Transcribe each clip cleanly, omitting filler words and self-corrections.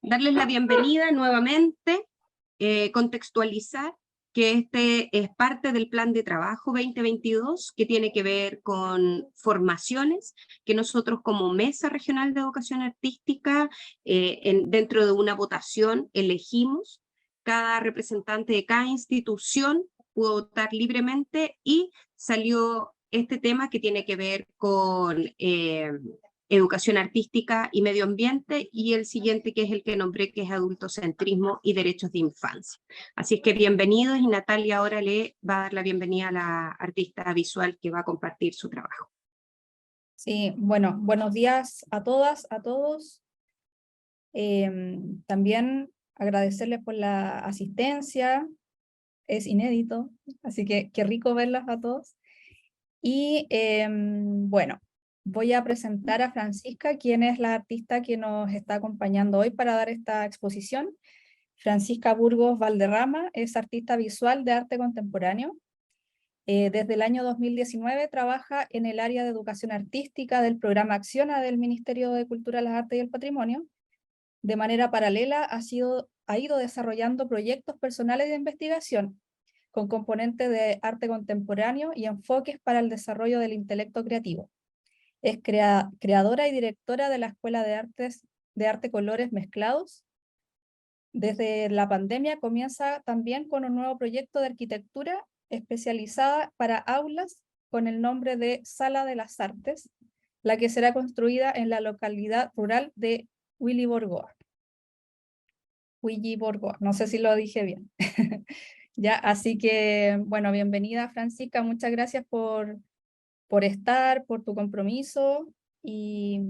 darles la bienvenida nuevamente, contextualizar que este es parte del plan de trabajo 2022, que tiene que ver con formaciones que nosotros como Mesa Regional de Educación Artística, dentro de una votación, elegimos. Cada representante de cada institución pudo votar libremente y salió este tema que tiene que ver con educación artística y medio ambiente, y el siguiente, que es el que nombré, que es adultocentrismo y derechos de infancia. Así es que bienvenidos, y Natalia ahora le va a dar la bienvenida a la artista visual que va a compartir su trabajo. Sí, bueno, buenos días a todas, a todos. También agradecerles por la asistencia, es inédito, así que qué rico verlas a todos. Y bueno, voy a presentar a Francisca, quien es la artista que nos está acompañando hoy para dar esta exposición. Francisca Burgos Valderrama es artista visual de arte contemporáneo. Desde el año 2019 trabaja en el área de educación artística del programa Acciona del Ministerio de Cultura, las Artes y el Patrimonio. De manera paralela ha ido desarrollando proyectos personales de investigación con componentes de arte contemporáneo y enfoques para el desarrollo del intelecto creativo. Es creadora y directora de la Escuela de Arte Colores Mezclados. Desde la pandemia comienza también con un nuevo proyecto de arquitectura especializada para aulas con el nombre de Sala de las Artes, la que será construida en la localidad rural de Williborgoa. No sé si lo dije bien. Ya, así que, bueno, bienvenida Francisca, muchas gracias por estar, por tu compromiso, y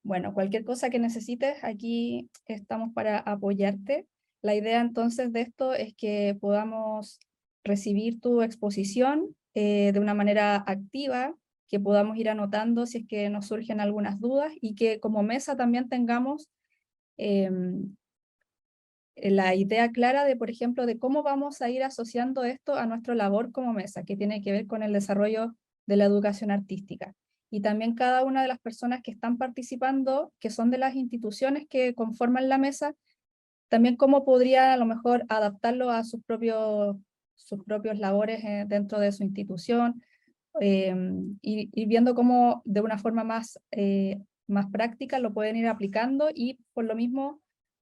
bueno, cualquier cosa que necesites, aquí estamos para apoyarte. La idea entonces de esto es que podamos recibir tu exposición de una manera activa, que podamos ir anotando si es que nos surgen algunas dudas, y que como mesa también tengamos la idea clara de, por ejemplo, de cómo vamos a ir asociando esto a nuestra labor como mesa, que tiene que ver con el desarrollo de la educación artística. Y también cada una de las personas que están participando, que son de las instituciones que conforman la mesa, también cómo podría a lo mejor adaptarlo a sus propios labores dentro de su institución, y viendo cómo de una forma más práctica lo pueden ir aplicando, y por lo mismo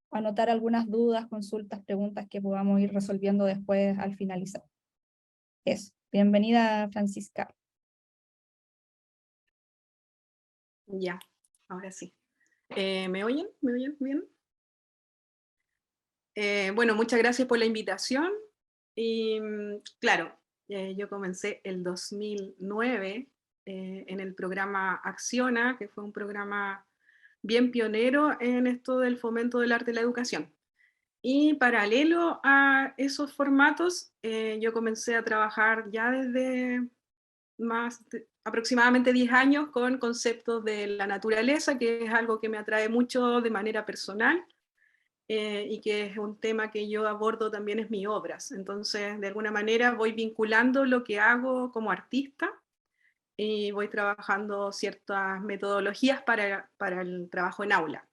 anotar algunas dudas, consultas, preguntas que podamos ir resolviendo después al finalizar. Eso. Bienvenida, Francisca. Ya, ahora sí. ¿Me oyen? ¿Me oyen bien? Bueno, muchas gracias por la invitación. Y claro, yo comencé el 2009 en el programa Acciona, que fue un programa bien pionero en esto del fomento del arte y la educación. Y paralelo a esos formatos, yo comencé a trabajar ya desde aproximadamente 10 años con conceptos de la naturaleza, que es algo que me atrae mucho de manera personal, y que es un tema que yo abordo también en mis obras. Entonces, de alguna manera voy vinculando lo que hago como artista y voy trabajando ciertas metodologías para el trabajo en aula,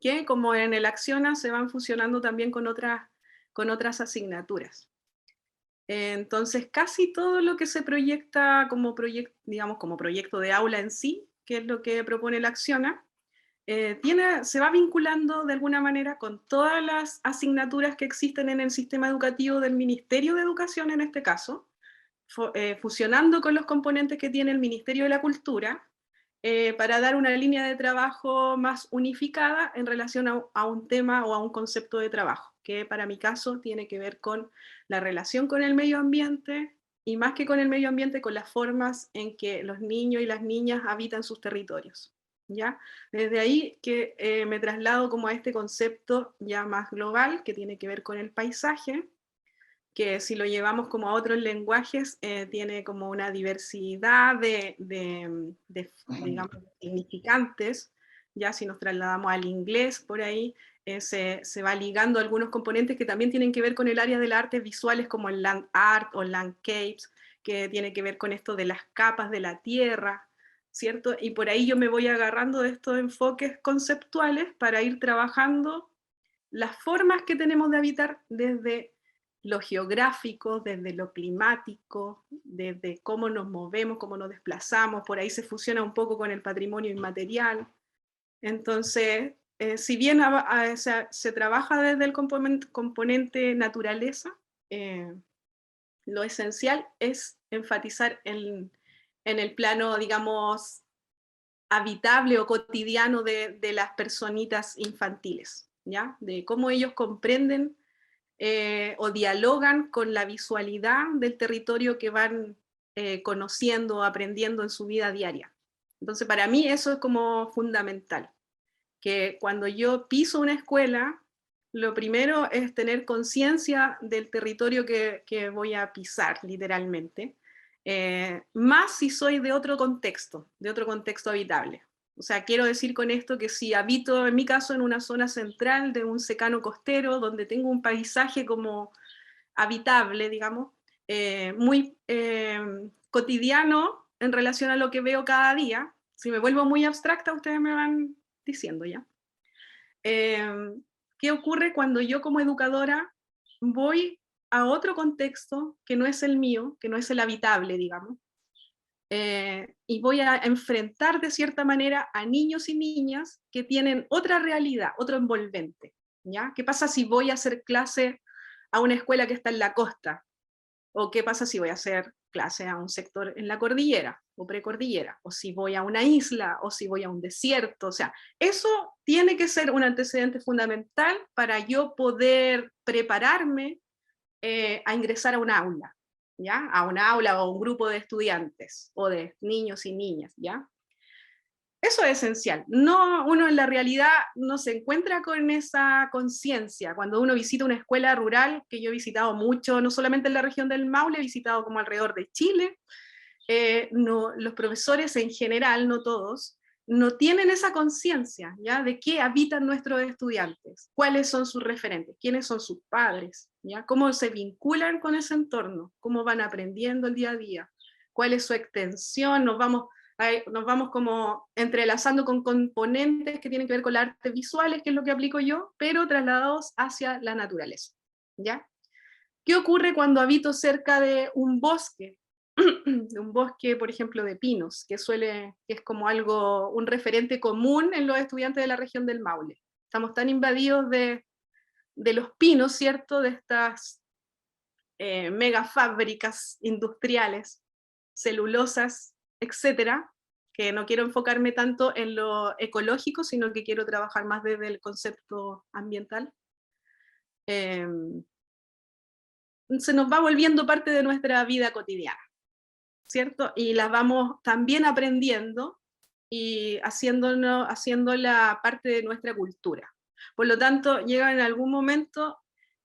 que como en el Acciona se van fusionando también con otras asignaturas. Entonces, casi todo lo que se proyecta como digamos, como proyecto de aula en sí, que es lo que propone la Acciona, se va vinculando de alguna manera con todas las asignaturas que existen en el sistema educativo del Ministerio de Educación en este caso, fusionando con los componentes que tiene el Ministerio de la Cultura, para dar una línea de trabajo más unificada en relación a un tema o a un concepto de trabajo, que para mi caso tiene que ver con la relación con el medio ambiente, y más que con el medio ambiente, con las formas en que los niños y las niñas habitan sus territorios. ¿Ya? Desde ahí que me traslado como a este concepto ya más global, que tiene que ver con el paisaje, que si lo llevamos como a otros lenguajes, tiene como una diversidad digamos, significantes. Ya si nos trasladamos al inglés por ahí, se va ligando algunos componentes que también tienen que ver con el área de las artes visuales, como el land art o landscapes, que tiene que ver con esto de las capas de la tierra, ¿cierto? Y por ahí yo me voy agarrando de estos enfoques conceptuales para ir trabajando las formas que tenemos de habitar desde lo geográfico, desde lo climático, desde cómo nos movemos, cómo nos desplazamos, por ahí se fusiona un poco con el patrimonio inmaterial. Entonces, si bien se trabaja desde el componente naturaleza, lo esencial es enfatizar en el plano, digamos, habitable o cotidiano de las personitas infantiles, ¿ya? De cómo ellos comprenden o dialogan con la visualidad del territorio que van conociendo, aprendiendo en su vida diaria. Entonces, para mí eso es como fundamental, que cuando yo piso una escuela, lo primero es tener conciencia del territorio que voy a pisar, literalmente, más si soy de otro contexto habitable. O sea, quiero decir con esto que si habito, en mi caso, en una zona central de un secano costero, donde tengo un paisaje como habitable, digamos, muy cotidiano en relación a lo que veo cada día, si me vuelvo muy abstracta, ustedes me van diciendo ya. ¿Qué ocurre cuando yo como educadora voy a otro contexto que no es el mío, que no es el habitable, digamos, y voy a enfrentar de cierta manera a niños y niñas que tienen otra realidad, otro envolvente, ¿ya? ¿Qué pasa si voy a hacer clase a una escuela que está en la costa? ¿O qué pasa si voy a hacer clase a un sector en la cordillera o precordillera? ¿O si voy a una isla? ¿O si voy a un desierto? O sea, eso tiene que ser un antecedente fundamental para yo poder prepararme a ingresar a un aula, ¿ya? A un aula o un grupo de estudiantes o de niños y niñas, ¿ya? Eso es esencial. No, uno en la realidad no se encuentra con esa conciencia. Cuando uno visita una escuela rural, que yo he visitado mucho, no solamente en la región del Maule, he visitado como alrededor de Chile, no, los profesores en general, no todos, no tienen esa conciencia, ¿ya? De qué habitan nuestros estudiantes, cuáles son sus referentes, quiénes son sus padres, ¿ya? Cómo se vinculan con ese entorno, cómo van aprendiendo el día a día, cuál es su extensión, nos vamos como entrelazando con componentes que tienen que ver con las artes visuales, que es lo que aplico yo, pero trasladados hacia la naturaleza, ¿ya? ¿Qué ocurre cuando habito cerca de un bosque? De un bosque, por ejemplo, de pinos, que es como algo, un referente común en los estudiantes de la región del Maule. Estamos tan invadidos de los pinos, ¿cierto? De estas mega fábricas industriales, celulosas, etcétera, que no quiero enfocarme tanto en lo ecológico, sino que quiero trabajar más desde el concepto ambiental. Se nos va volviendo parte de nuestra vida cotidiana, ¿cierto? Y las vamos también aprendiendo y haciéndola parte de nuestra cultura. Por lo tanto, llega en algún momento,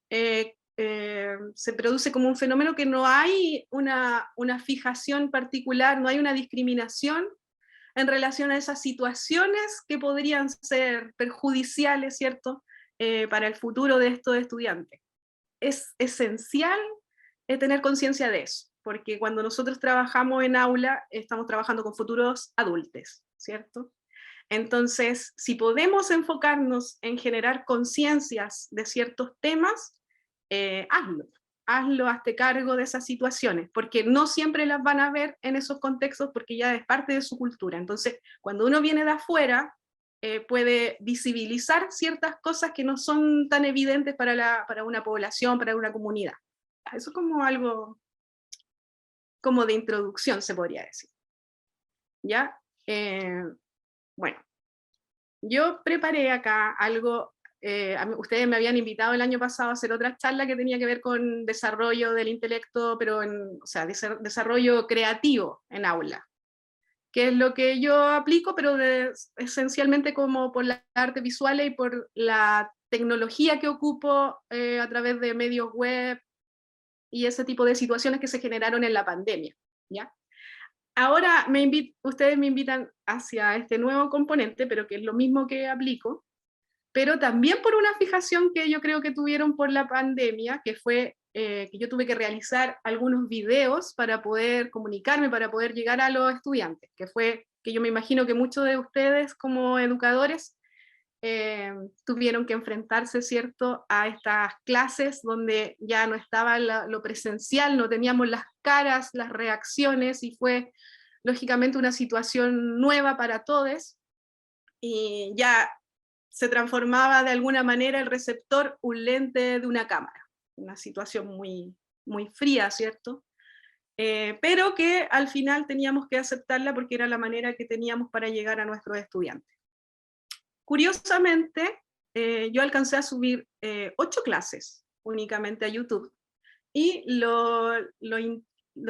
se produce como un fenómeno que no hay una fijación particular, no hay una discriminación en relación a esas situaciones que podrían ser perjudiciales, ¿cierto?, para el futuro de estos estudiantes. Es esencial tener conciencia de eso, porque cuando nosotros trabajamos en aula, estamos trabajando con futuros adultos, ¿cierto? Entonces, si podemos enfocarnos en generar conciencias de ciertos temas, hazlo, hazte cargo de esas situaciones, porque no siempre las van a ver en esos contextos porque ya es parte de su cultura. Entonces, cuando uno viene de afuera, puede visibilizar ciertas cosas que no son tan evidentes para una población, para una comunidad. Eso es como algo como de introducción, se podría decir. ¿Ya? Bueno, yo preparé acá algo, ustedes me habían invitado el año pasado a hacer otra charla que tenía que ver con desarrollo del intelecto, pero o sea, desarrollo creativo en aula, que es lo que yo aplico, pero esencialmente como por las artes visuales y por la tecnología que ocupo a través de medios web y ese tipo de situaciones que se generaron en la pandemia, ¿ya? Ahora ustedes me invitan hacia este nuevo componente, pero que es lo mismo que aplico, pero también por una fijación que yo creo que tuvieron por la pandemia, que fue que yo tuve que realizar algunos videos para poder comunicarme, para poder llegar a los estudiantes, que fue que yo me imagino que muchos de ustedes como educadores tuvieron que enfrentarse, ¿cierto?, a estas clases donde ya no estaba lo presencial, no teníamos las caras, las reacciones, y fue lógicamente una situación nueva para todos, y ya se transformaba de alguna manera el receptor un lente de una cámara, una situación muy, muy fría, ¿cierto? Pero que al final teníamos que aceptarla porque era la manera que teníamos para llegar a nuestros estudiantes. Curiosamente, yo alcancé a subir 8 clases únicamente a YouTube, y lo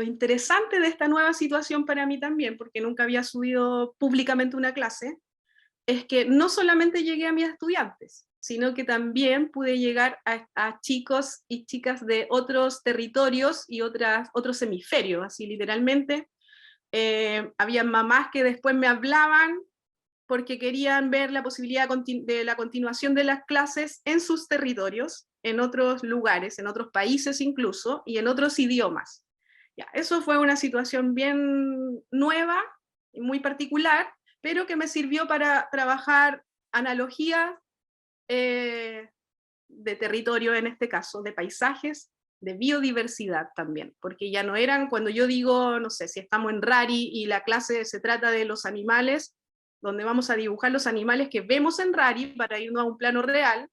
interesante de esta nueva situación para mí también, porque nunca había subido públicamente una clase, es que no solamente llegué a mis estudiantes, sino que también pude llegar a chicos y chicas de otros territorios y otros hemisferios, así literalmente. Había mamás que después me hablaban porque querían ver la posibilidad de la continuación de las clases en sus territorios, en otros lugares, en otros países incluso, y en otros idiomas. Ya, eso fue una situación bien nueva y muy particular, pero que me sirvió para trabajar analogías de territorio, en este caso, de paisajes, de biodiversidad también, porque ya no eran, cuando yo digo, no sé, si estamos en Rari y la clase se trata de los animales, donde vamos a dibujar los animales que vemos en Rari para irnos a un plano real,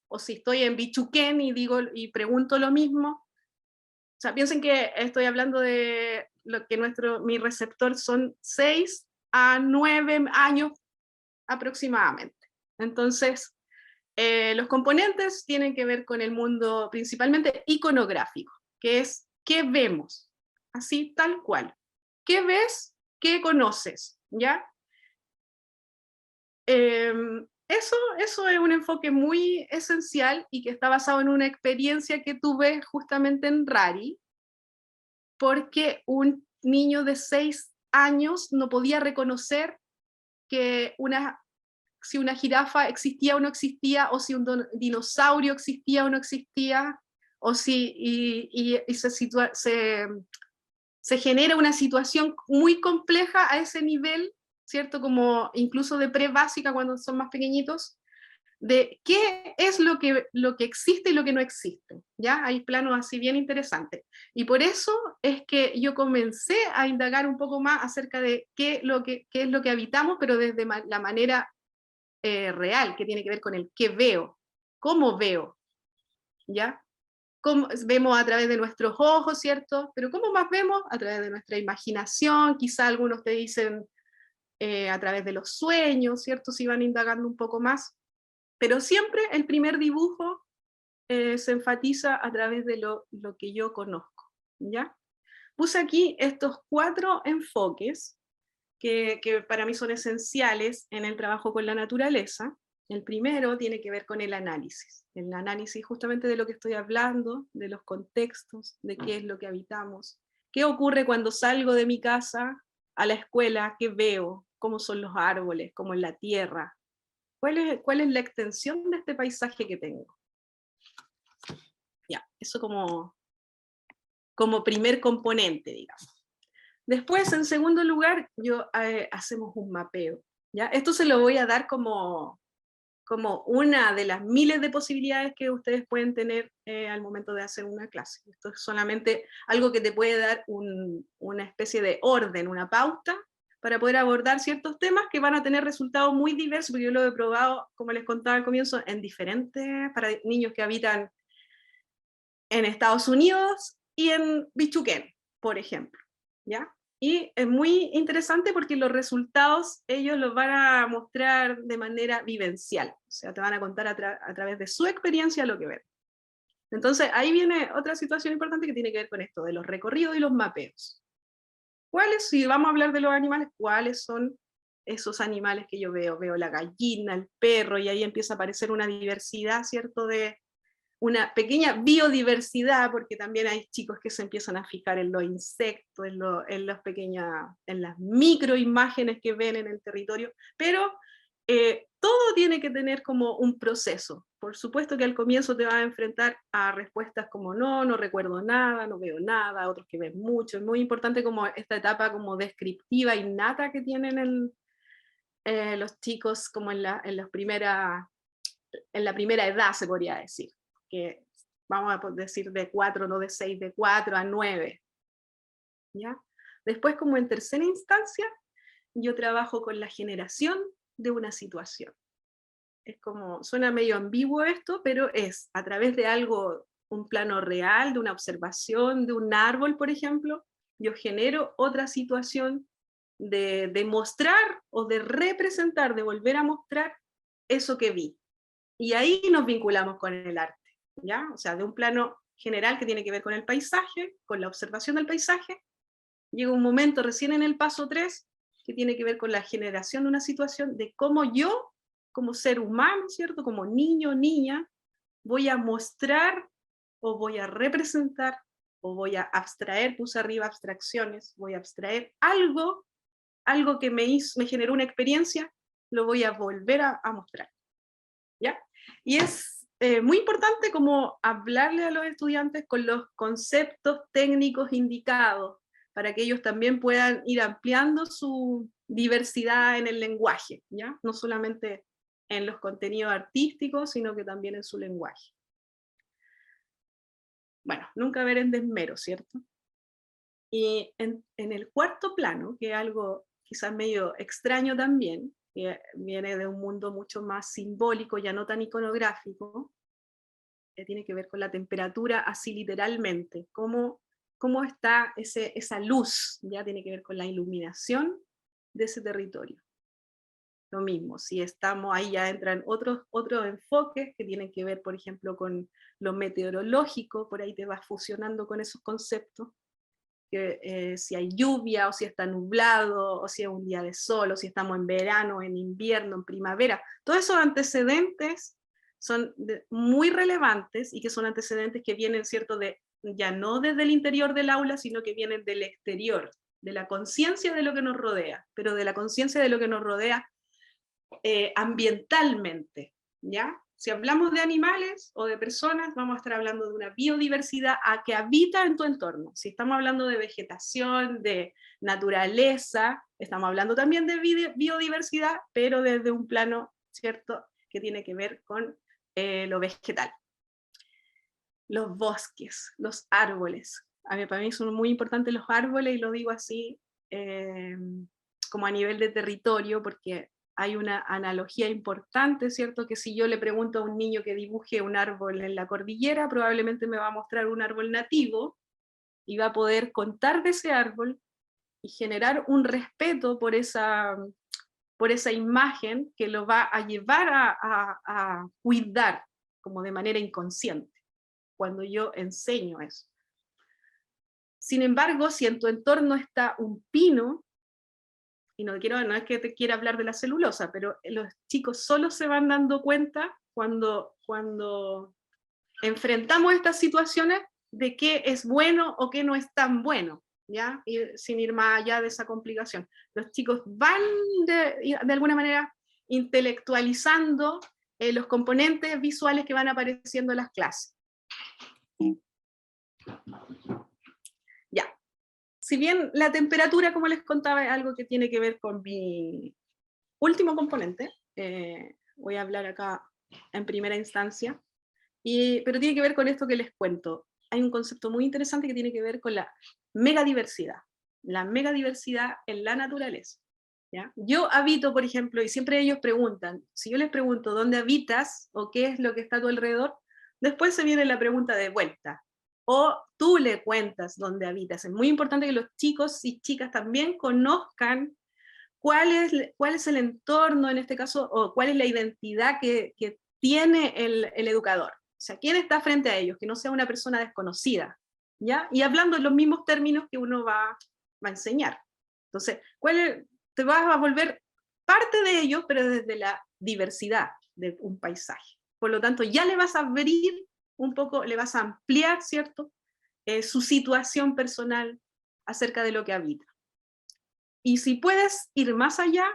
o si estoy en Bichuquén y digo y pregunto lo mismo, o sea, piensen que estoy hablando de lo que mi receptor son 6 a 9 años aproximadamente. Entonces, los componentes tienen que ver con el mundo principalmente iconográfico, que es qué vemos, así tal cual. ¿Qué ves? ¿Qué conoces? ¿Ya? Eso es un enfoque muy esencial y que está basado en una experiencia que tuve justamente en Rari, porque un niño de 6 años no podía reconocer que si una jirafa existía o no existía, o si un dinosaurio existía o no existía, o si se genera una situación muy compleja a ese nivel, ¿cierto? Como incluso de pre-básica cuando son más pequeñitos, de qué es lo que existe y lo que no existe, ¿ya? Hay planos así bien interesantes. Y por eso es que yo comencé a indagar un poco más acerca de qué es lo que habitamos, pero desde la manera real, que tiene que ver con el qué veo, cómo veo, ¿ya? Cómo, vemos a través de nuestros ojos, ¿cierto? Pero ¿cómo más vemos? A través de nuestra imaginación, quizá algunos te dicen a través de los sueños, ¿cierto? Si van indagando un poco más. Pero siempre el primer dibujo se enfatiza a través de lo que yo conozco, ¿ya? Puse aquí estos 4 enfoques que para mí son esenciales en el trabajo con la naturaleza. El primero tiene que ver con el análisis justamente de lo que estoy hablando, de los contextos, de qué es lo que habitamos, qué ocurre cuando salgo de mi casa a la escuela, qué veo, cómo son los árboles, cómo es la tierra, cuál es la extensión de este paisaje que tengo. Ya, eso como primer componente, digamos. Después, en segundo lugar, hacemos un mapeo, ¿ya? Esto se lo voy a dar como una de las miles de posibilidades que ustedes pueden tener al momento de hacer una clase. Esto es solamente algo que te puede dar una especie de orden, una pauta, para poder abordar ciertos temas que van a tener resultados muy diversos, porque yo lo he probado, como les contaba al comienzo, para niños que habitan en Estados Unidos y en Bichuquén, por ejemplo, ¿ya? Y es muy interesante porque los resultados ellos los van a mostrar de manera vivencial, o sea, te van a contar a través de su experiencia lo que ven. Entonces, ahí viene otra situación importante que tiene que ver con esto, de los recorridos y los mapeos. Si vamos a hablar de los animales, ¿cuáles son esos animales que yo veo? Veo la gallina, el perro, y ahí empieza a aparecer una diversidad, ¿cierto?, de una pequeña biodiversidad, porque también hay chicos que se empiezan a fijar en los insectos, en las microimágenes que ven en el territorio, pero todo tiene que tener como un proceso. Por supuesto que al comienzo te vas a enfrentar a respuestas como no recuerdo nada, no veo nada, otros que ven mucho. Es muy importante como esta etapa como descriptiva, innata que tienen los chicos como en la primera edad, se podría decir. Que vamos a decir de 4, no de 6, de 4 a 9. ¿Ya? Después, como en tercera instancia, yo trabajo con la generación de una situación. Es como, suena medio ambiguo esto, pero es a través de algo, un plano real, de una observación, de un árbol, por ejemplo, yo genero otra situación de mostrar o de representar, de volver a mostrar eso que vi. Y ahí nos vinculamos con el arte, ¿ya? O sea, de un plano general que tiene que ver con el paisaje, con la observación del paisaje, llega un momento recién en el paso 3 que tiene que ver con la generación de una situación, de cómo yo, como ser humano, ¿cierto? Como niño o niña, voy a mostrar o voy a representar o voy a abstraer, puse arriba abstracciones, voy a abstraer algo que me generó una experiencia, lo voy a volver a mostrar, ¿ya? Y es muy importante como hablarle a los estudiantes con los conceptos técnicos indicados, para que ellos también puedan ir ampliando su diversidad en el lenguaje, ¿ya? No solamente en los contenidos artísticos, sino que también en su lenguaje. Bueno, nunca ver en desmero, ¿cierto? Y en el cuarto plano, que es algo quizás medio extraño también, que viene de un mundo mucho más simbólico, ya no tan iconográfico, que tiene que ver con la temperatura, así literalmente, cómo está esa luz, ya tiene que ver con la iluminación de ese territorio. Lo mismo, si estamos ahí ya entran otros enfoques que tienen que ver, por ejemplo, con lo meteorológico, por ahí te vas fusionando con esos conceptos, que si hay lluvia, o si está nublado, o si es un día de sol, o si estamos en verano, en invierno, en primavera. Todos esos antecedentes son muy relevantes, y que son antecedentes que vienen, ¿cierto?, ya no desde el interior del aula, sino que vienen del exterior, de la conciencia de lo que nos rodea, pero de la conciencia de lo que nos rodea ambientalmente, ¿ya? Si hablamos de animales o de personas, vamos a estar hablando de una biodiversidad que habita en tu entorno. Si estamos hablando de vegetación, de naturaleza, estamos hablando también de biodiversidad, pero desde un plano, ¿cierto?, que tiene que ver con lo vegetal. Los bosques, los árboles. Para mí son muy importantes los árboles, y lo digo así como a nivel de territorio, porque hay una analogía importante, ¿cierto? Que si yo le pregunto a un niño que dibuje un árbol en la cordillera, probablemente me va a mostrar un árbol nativo, y va a poder contar de ese árbol y generar un respeto por esa imagen, que lo va a llevar a cuidar como de manera inconsciente, cuando yo enseño eso. Sin embargo, si en tu entorno está un pino, y no es que te quiera hablar de la celulosa, pero los chicos solo se van dando cuenta cuando enfrentamos estas situaciones de qué es bueno o qué no es tan bueno, ¿ya? Y sin ir más allá de esa complicación. Los chicos van de alguna manera intelectualizando los componentes visuales que van apareciendo en las clases. Ya. Si bien la temperatura, como les contaba, es algo que tiene que ver con mi último componente, voy a hablar acá en primera instancia, pero tiene que ver con esto que les cuento. Hay un concepto muy interesante que tiene que ver con la megadiversidad en la naturaleza, ¿ya? Yo habito, por ejemplo, y siempre ellos preguntan, si yo les pregunto dónde habitas o qué es lo que está a tu alrededor, después se viene la pregunta de vuelta, o tú le cuentas dónde habitas. Es muy importante que los chicos y chicas también conozcan cuál es el entorno, en este caso, o cuál es la identidad que tiene el educador. O sea, ¿quién está frente a ellos? Que no sea una persona desconocida, ¿ya? Y hablando en los mismos términos que uno va a enseñar. Entonces, te vas a volver parte de ellos, pero desde la diversidad de un paisaje. Por lo tanto, ya le vas a abrir un poco, le vas a ampliar, ¿cierto?, su situación personal acerca de lo que habita. Y si puedes ir más allá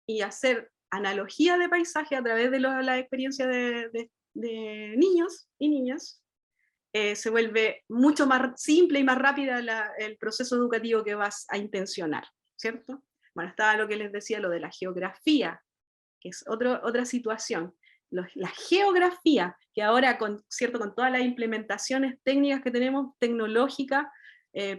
y hacer analogía de paisaje a través de la experiencia de niños y niñas, se vuelve mucho más simple y más rápida el proceso educativo que vas a intencionar, ¿cierto? Bueno, estaba lo que les decía, lo de la geografía, que es otra situación. La geografía, que ahora con todas las implementaciones técnicas que tenemos, tecnológicas,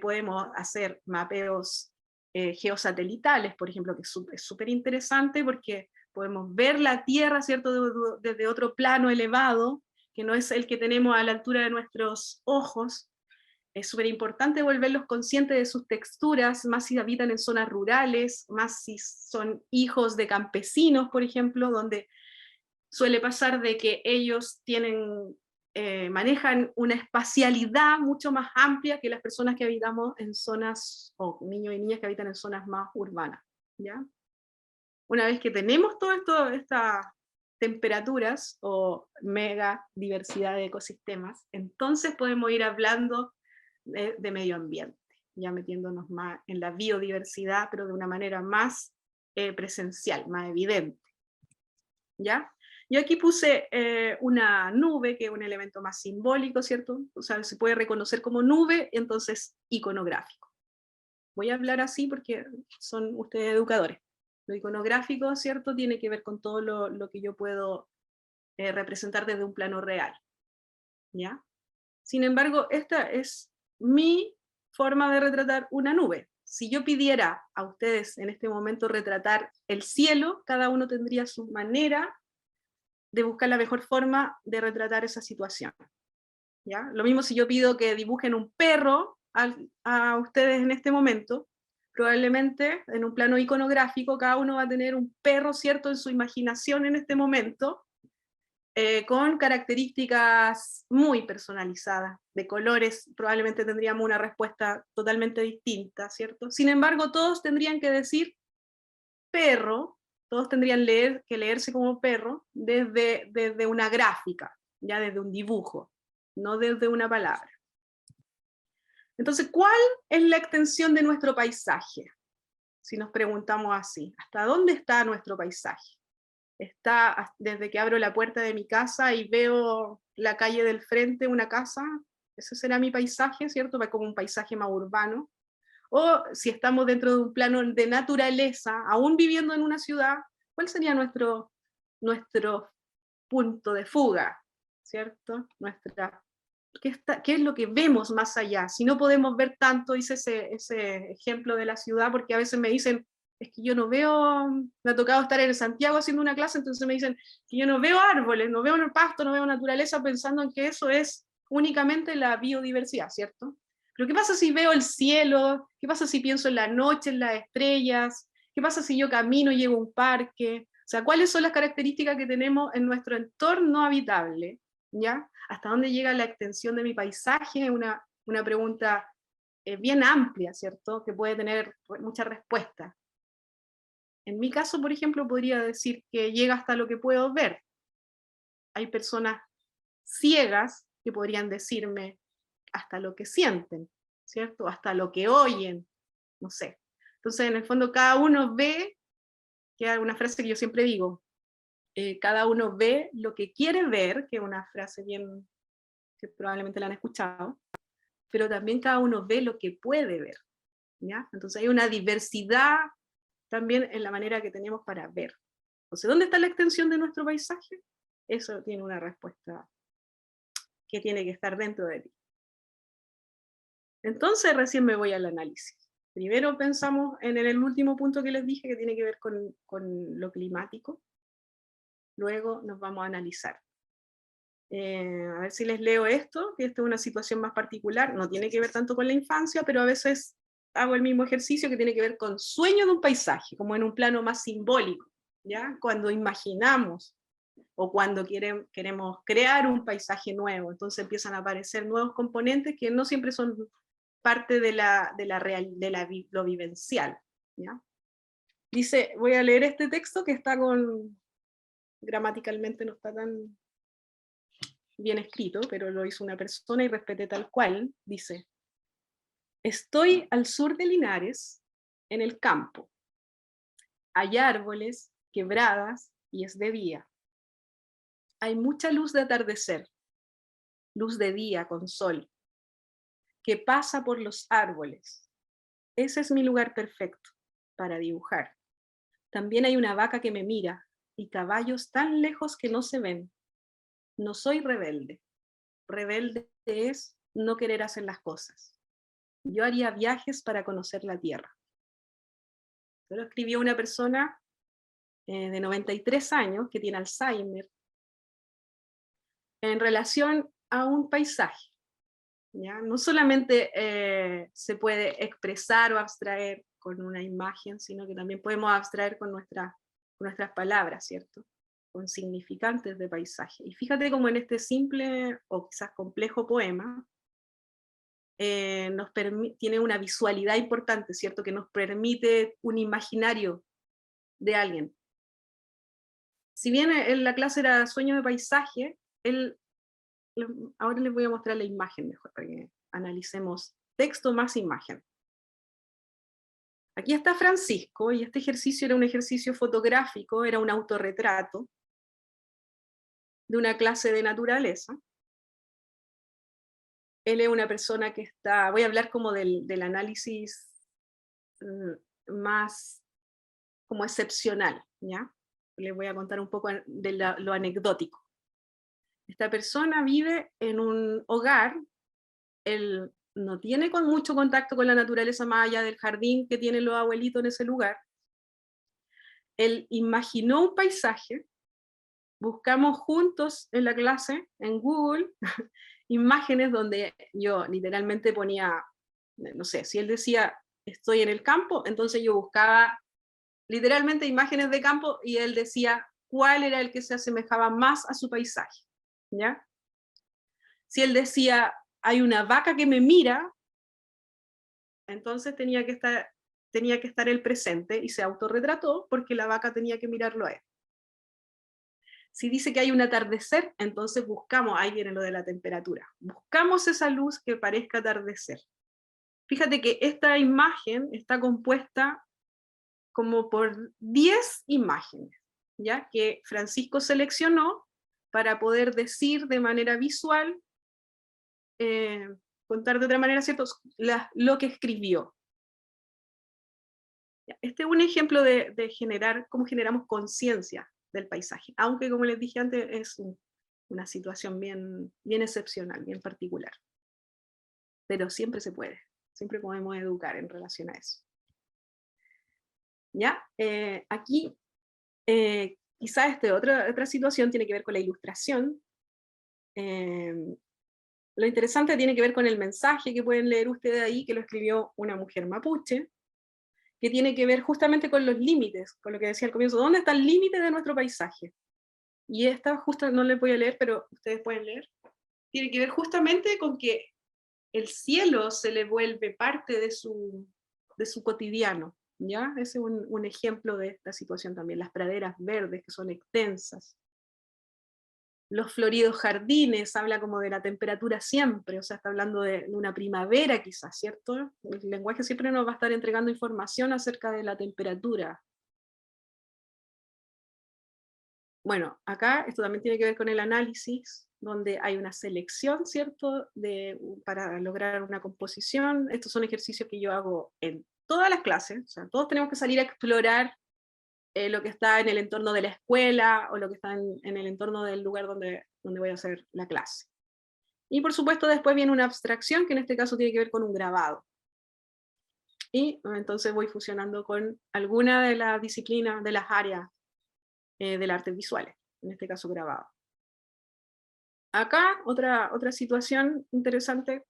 podemos hacer mapeos geosatelitales, por ejemplo, que es súper interesante porque podemos ver la Tierra, ¿cierto?, desde otro plano elevado, que no es el que tenemos a la altura de nuestros ojos. Es súper importante volverlos conscientes de sus texturas, más si habitan en zonas rurales, más si son hijos de campesinos, por ejemplo, donde suele pasar de que ellos manejan una espacialidad mucho más amplia que las personas que habitamos en zonas, o niños y niñas que habitan en zonas más urbanas, ¿ya? Una vez que tenemos todo esto, estas temperaturas o mega diversidad de ecosistemas, entonces podemos ir hablando de medio ambiente, ya metiéndonos más en la biodiversidad, pero de una manera más presencial, más evidente, ¿ya? Yo aquí puse una nube, que es un elemento más simbólico, ¿cierto? O sea, se puede reconocer como nube, entonces iconográfico. Voy a hablar así porque son ustedes educadores. Lo iconográfico, ¿cierto?, tiene que ver con todo lo que yo puedo representar desde un plano real, ¿ya? Sin embargo, esta es mi forma de retratar una nube. Si yo pidiera a ustedes en este momento retratar el cielo, cada uno tendría su manera de buscar la mejor forma de retratar esa situación, ¿ya? Lo mismo si yo pido que dibujen un perro a ustedes en este momento, probablemente en un plano iconográfico cada uno va a tener un perro, ¿cierto?, en su imaginación en este momento, con características muy personalizadas, de colores, probablemente tendríamos una respuesta totalmente distinta, ¿cierto? Sin embargo, todos tendrían que decir perro, todos tendrían que leerse como perro desde una gráfica, ya desde un dibujo, no desde una palabra. Entonces, ¿cuál es la extensión de nuestro paisaje? Si nos preguntamos así, ¿hasta dónde está nuestro paisaje? Está desde que abro la puerta de mi casa y veo la calle del frente, una casa, ese será mi paisaje, ¿cierto? Va como un paisaje más urbano. O si estamos dentro de un plano de naturaleza, aún viviendo en una ciudad, ¿cuál sería nuestro punto de fuga? ¿Cierto? ¿Qué es lo que vemos más allá? Si no podemos ver tanto, hice ese ejemplo de la ciudad, porque a veces me dicen, es que yo no veo, me ha tocado estar en Santiago haciendo una clase, entonces me dicen que yo no veo árboles, no veo el pasto, no veo naturaleza, pensando en que eso es únicamente la biodiversidad, ¿cierto? Pero ¿qué pasa si veo el cielo? ¿Qué pasa si pienso en la noche, en las estrellas? ¿Qué pasa si yo camino y llego a un parque? O sea, ¿cuáles son las características que tenemos en nuestro entorno habitable? ¿Ya? ¿Hasta dónde llega la extensión de mi paisaje? Es una pregunta bien amplia, ¿cierto? Que puede tener muchas respuestas. En mi caso, por ejemplo, podría decir que llega hasta lo que puedo ver. Hay personas ciegas que podrían decirme hasta lo que sienten, ¿cierto? Hasta lo que oyen, no sé. Entonces, en el fondo, cada uno ve, que es una frase que yo siempre digo, cada uno ve lo que quiere ver, que es una frase bien, que probablemente la han escuchado, pero también cada uno ve lo que puede ver, ¿ya? Entonces hay una diversidad también en la manera que tenemos para ver. Entonces, ¿dónde está la extensión de nuestro paisaje? Eso tiene una respuesta que tiene que estar dentro de ti. Entonces recién me voy al análisis. Primero pensamos en el último punto que les dije, que tiene que ver con lo climático. Luego nos vamos a analizar. A ver si les leo esto, que esto es una situación más particular, no tiene que ver tanto con la infancia, pero a veces hago el mismo ejercicio que tiene que ver con sueño de un paisaje, como en un plano más simbólico, ¿ya? Cuando imaginamos o cuando queremos crear un paisaje nuevo, entonces empiezan a aparecer nuevos componentes que no siempre son parte de lo vivencial, ¿ya? Dice, voy a leer este texto que está gramaticalmente no está tan bien escrito, pero lo hizo una persona y respeté tal cual. Dice, estoy al sur de Linares, en el campo. Hay árboles quebradas y es de día. Hay mucha luz de atardecer, luz de día con sol, que pasa por los árboles. Ese es mi lugar perfecto para dibujar. También hay una vaca que me mira y caballos tan lejos que no se ven. No soy rebelde. Rebelde es no querer hacer las cosas. Yo haría viajes para conocer la tierra. Lo escribió una persona de 93 años que tiene Alzheimer en relación a un paisaje. ¿Ya? No solamente se puede expresar o abstraer con una imagen, sino que también podemos abstraer con nuestras palabras, ¿cierto? Con significantes de paisaje. Y fíjate cómo en este simple o quizás complejo poema tiene una visualidad importante, ¿cierto? Que nos permite un imaginario de alguien. Si bien en la clase era sueño de paisaje, ahora les voy a mostrar la imagen mejor, para que analicemos texto más imagen. Aquí está Francisco, y este ejercicio era un ejercicio fotográfico, era un autorretrato de una clase de naturaleza. Él es una persona que está, voy a hablar como del análisis más como excepcional, ¿ya? Les voy a contar un poco de lo anecdótico. Esta persona vive en un hogar, él no tiene mucho contacto con la naturaleza más allá del jardín que tienen los abuelitos en ese lugar. Él imaginó un paisaje, buscamos juntos en la clase, en Google, imágenes donde yo literalmente ponía, no sé, si él decía estoy en el campo, entonces yo buscaba literalmente imágenes de campo y él decía cuál era el que se asemejaba más a su paisaje, ¿ya? Si él decía hay una vaca que me mira, entonces tenía que estar él presente y se autorretrató porque la vaca tenía que mirarlo a él. Si dice que hay un atardecer, entonces buscamos, ahí viene lo de la temperatura, buscamos esa luz que parezca atardecer. Fíjate que esta imagen está compuesta como por 10 imágenes, ¿ya? Que Francisco seleccionó para poder decir de manera visual, contar de otra manera, ¿cierto? Lo que escribió. Este es un ejemplo de cómo generamos conciencia del paisaje, aunque como les dije antes es una situación bien excepcional, bien particular. Pero siempre se puede, siempre podemos educar en relación a eso. ¿Ya? Aquí quizás otra situación tiene que ver con la ilustración. Lo interesante tiene que ver con el mensaje que pueden leer ustedes ahí, que lo escribió una mujer mapuche, que tiene que ver justamente con los límites, con lo que decía al comienzo, ¿dónde está el límite de nuestro paisaje? Y esta justo no les voy a leer, pero ustedes pueden leer. Tiene que ver justamente con que el cielo se le vuelve parte de su cotidiano, ¿ya? Ese es un ejemplo de esta situación también, las praderas verdes que son extensas. Los floridos jardines, habla como de la temperatura siempre, o sea, está hablando de una primavera quizás, ¿cierto? El lenguaje siempre nos va a estar entregando información acerca de la temperatura. Bueno, acá esto también tiene que ver con el análisis, donde hay una selección, ¿cierto? Para lograr una composición. Estos son ejercicios que yo hago en todas las clases, o sea, todos tenemos que salir a explorar lo que está en el entorno de la escuela o lo que está en el entorno del lugar donde voy a hacer la clase. Y por supuesto después viene una abstracción que en este caso tiene que ver con un grabado. Y entonces voy fusionando con alguna de las disciplinas, de las áreas del arte visuales, en este caso grabado. Acá otra situación interesante,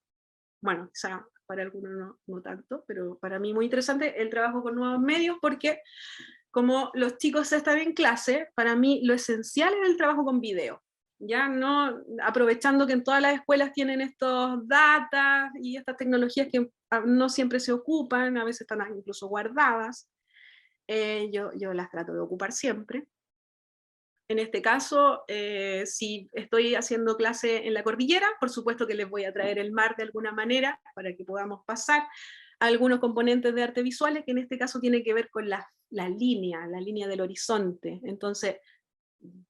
bueno, quizá para algunos no tanto, pero para mí muy interesante el trabajo con nuevos medios, porque como los chicos están en clase, para mí lo esencial es el trabajo con video. Ya no aprovechando que en todas las escuelas tienen estos datas y estas tecnologías que no siempre se ocupan, a veces están incluso guardadas, yo las trato de ocupar siempre. En este caso, si estoy haciendo clase en la cordillera, por supuesto que les voy a traer el mar de alguna manera para que podamos pasar. algunos componentes de arte visuales, que en este caso tiene que ver con la línea del horizonte. Entonces,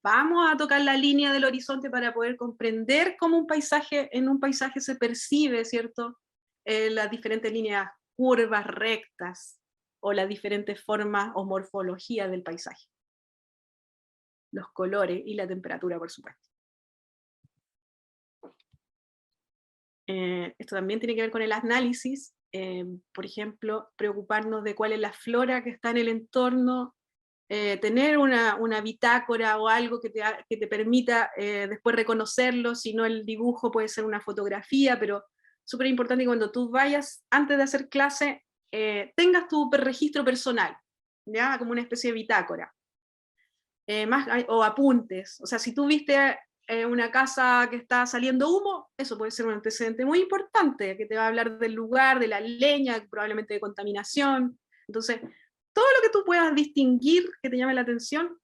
vamos a tocar la línea del horizonte para poder comprender cómo en un paisaje se percibe, ¿cierto? Las diferentes líneas curvas, rectas, o las diferentes formas o morfologías del paisaje. Los colores y la temperatura, por supuesto. Esto también tiene que ver con el análisis, por ejemplo, preocuparnos de cuál es la flora que está en el entorno, tener una bitácora o algo que te permita después reconocerlo, si no el dibujo puede ser una fotografía, pero súper importante que cuando tú vayas, antes de hacer clase, tengas tu registro personal, ¿ya? Como una especie de bitácora. O apuntes, o sea, si tú viste una casa que está saliendo humo, eso puede ser un antecedente muy importante, que te va a hablar del lugar, de la leña, probablemente de contaminación. Entonces, todo lo que tú puedas distinguir que te llame la atención,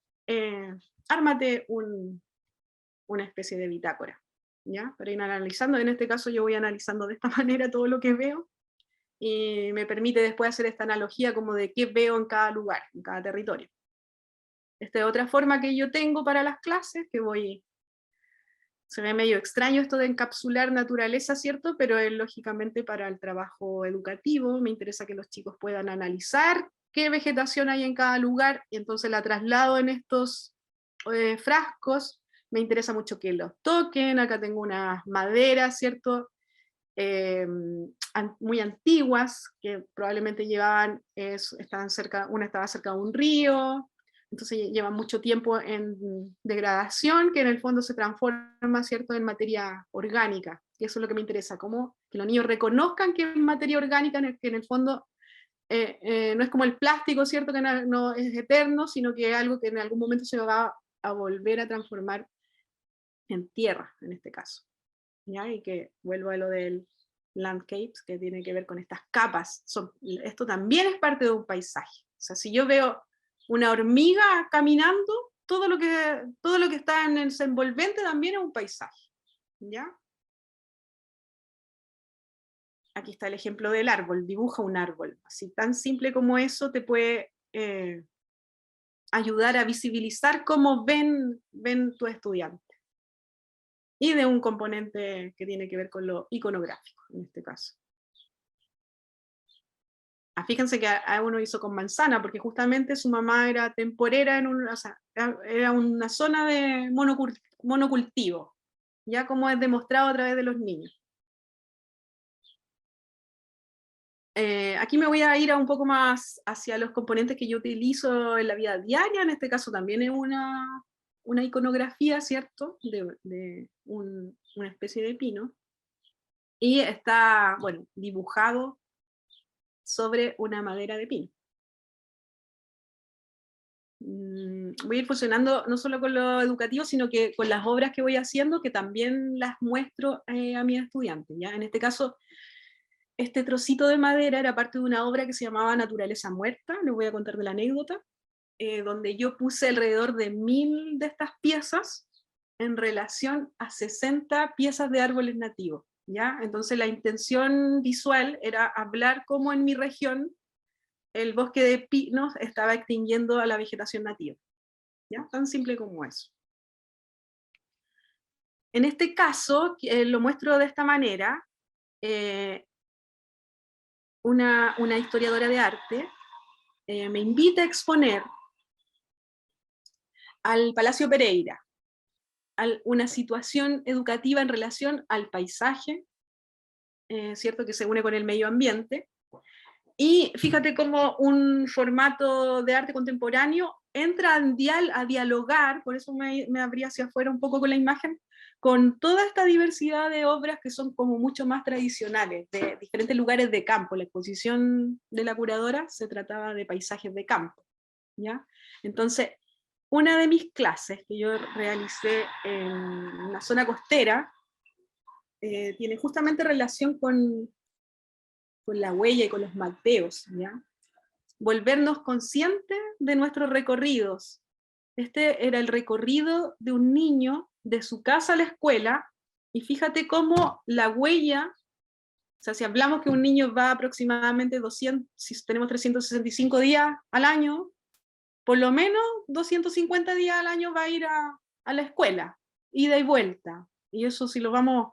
ármate una especie de bitácora, ¿ya? Para ir analizando. En este caso yo voy analizando de esta manera todo lo que veo, y me permite después hacer esta analogía como de qué veo en cada lugar, en cada territorio. Esta es otra forma que yo tengo para las clases, se ve medio extraño esto de encapsular naturaleza, ¿cierto? Pero es lógicamente para el trabajo educativo, me interesa que los chicos puedan analizar qué vegetación hay en cada lugar, y entonces la traslado en estos frascos. Me interesa mucho que los toquen. Acá tengo unas maderas, ¿cierto? Muy antiguas, que probablemente una estaba cerca de un río, entonces llevan mucho tiempo en degradación, que en el fondo se transforma, ¿cierto?, en materia orgánica, y eso es lo que me interesa, cómo que los niños reconozcan que es materia orgánica, que en el fondo no es como el plástico, ¿cierto?, que no es eterno, sino que es algo que en algún momento se va a volver a transformar en tierra, en este caso. ¿Ya? Y que vuelvo a lo del landscapes, que tiene que ver con estas capas. Esto también es parte de un paisaje. O sea, si yo veo una hormiga caminando, todo lo que está en el envolvente también es un paisaje. ¿Ya? Aquí está el ejemplo del árbol, dibuja un árbol. Así tan simple como eso te puede ayudar a visibilizar cómo ven tus estudiantes. Y de un componente que tiene que ver con lo iconográfico, en este caso. Fíjense que a uno hizo con manzana, porque justamente su mamá era temporera, era una zona de monocultivo, ya como es demostrado a través de los niños. Aquí me voy a ir un poco más hacia los componentes que yo utilizo en la vida diaria. En este caso también es una iconografía, ¿cierto?, de una especie de pino, y está, bueno, dibujado sobre una madera de pino. Voy a ir funcionando no solo con lo educativo, sino que con las obras que voy haciendo, que también las muestro a mis estudiantes, ¿ya? En este caso, este trocito de madera era parte de una obra que se llamaba Naturaleza Muerta. Les voy a contar de la anécdota, donde yo puse alrededor de 1000 de estas piezas en relación a 60 piezas de árboles nativos, ¿ya? Entonces la intención visual era hablar cómo en mi región el bosque de pinos estaba extinguiendo a la vegetación nativa, ¿ya? Tan simple como eso. En este caso, lo muestro de esta manera. Una historiadora de arte me invita a exponer al Palacio Pereira una situación educativa en relación al paisaje, ¿cierto?, que se une con el medio ambiente. Y fíjate cómo un formato de arte contemporáneo entra a dialogar, por eso me abrí hacia afuera un poco con la imagen, con toda esta diversidad de obras que son como mucho más tradicionales, de diferentes lugares de campo. La exposición de la curadora se trataba de paisajes de campo, ¿ya? Entonces, una de mis clases que yo realicé en una zona costera tiene justamente relación con la huella y con los mapeos, ¿ya? Volvernos conscientes de nuestros recorridos. Este era el recorrido de un niño de su casa a la escuela, y fíjate cómo la huella O sea, si hablamos que un niño va aproximadamente 200, si tenemos 365 días al año, por lo menos 250 días al año va a ir a la escuela, ida y vuelta. Y eso si lo vamos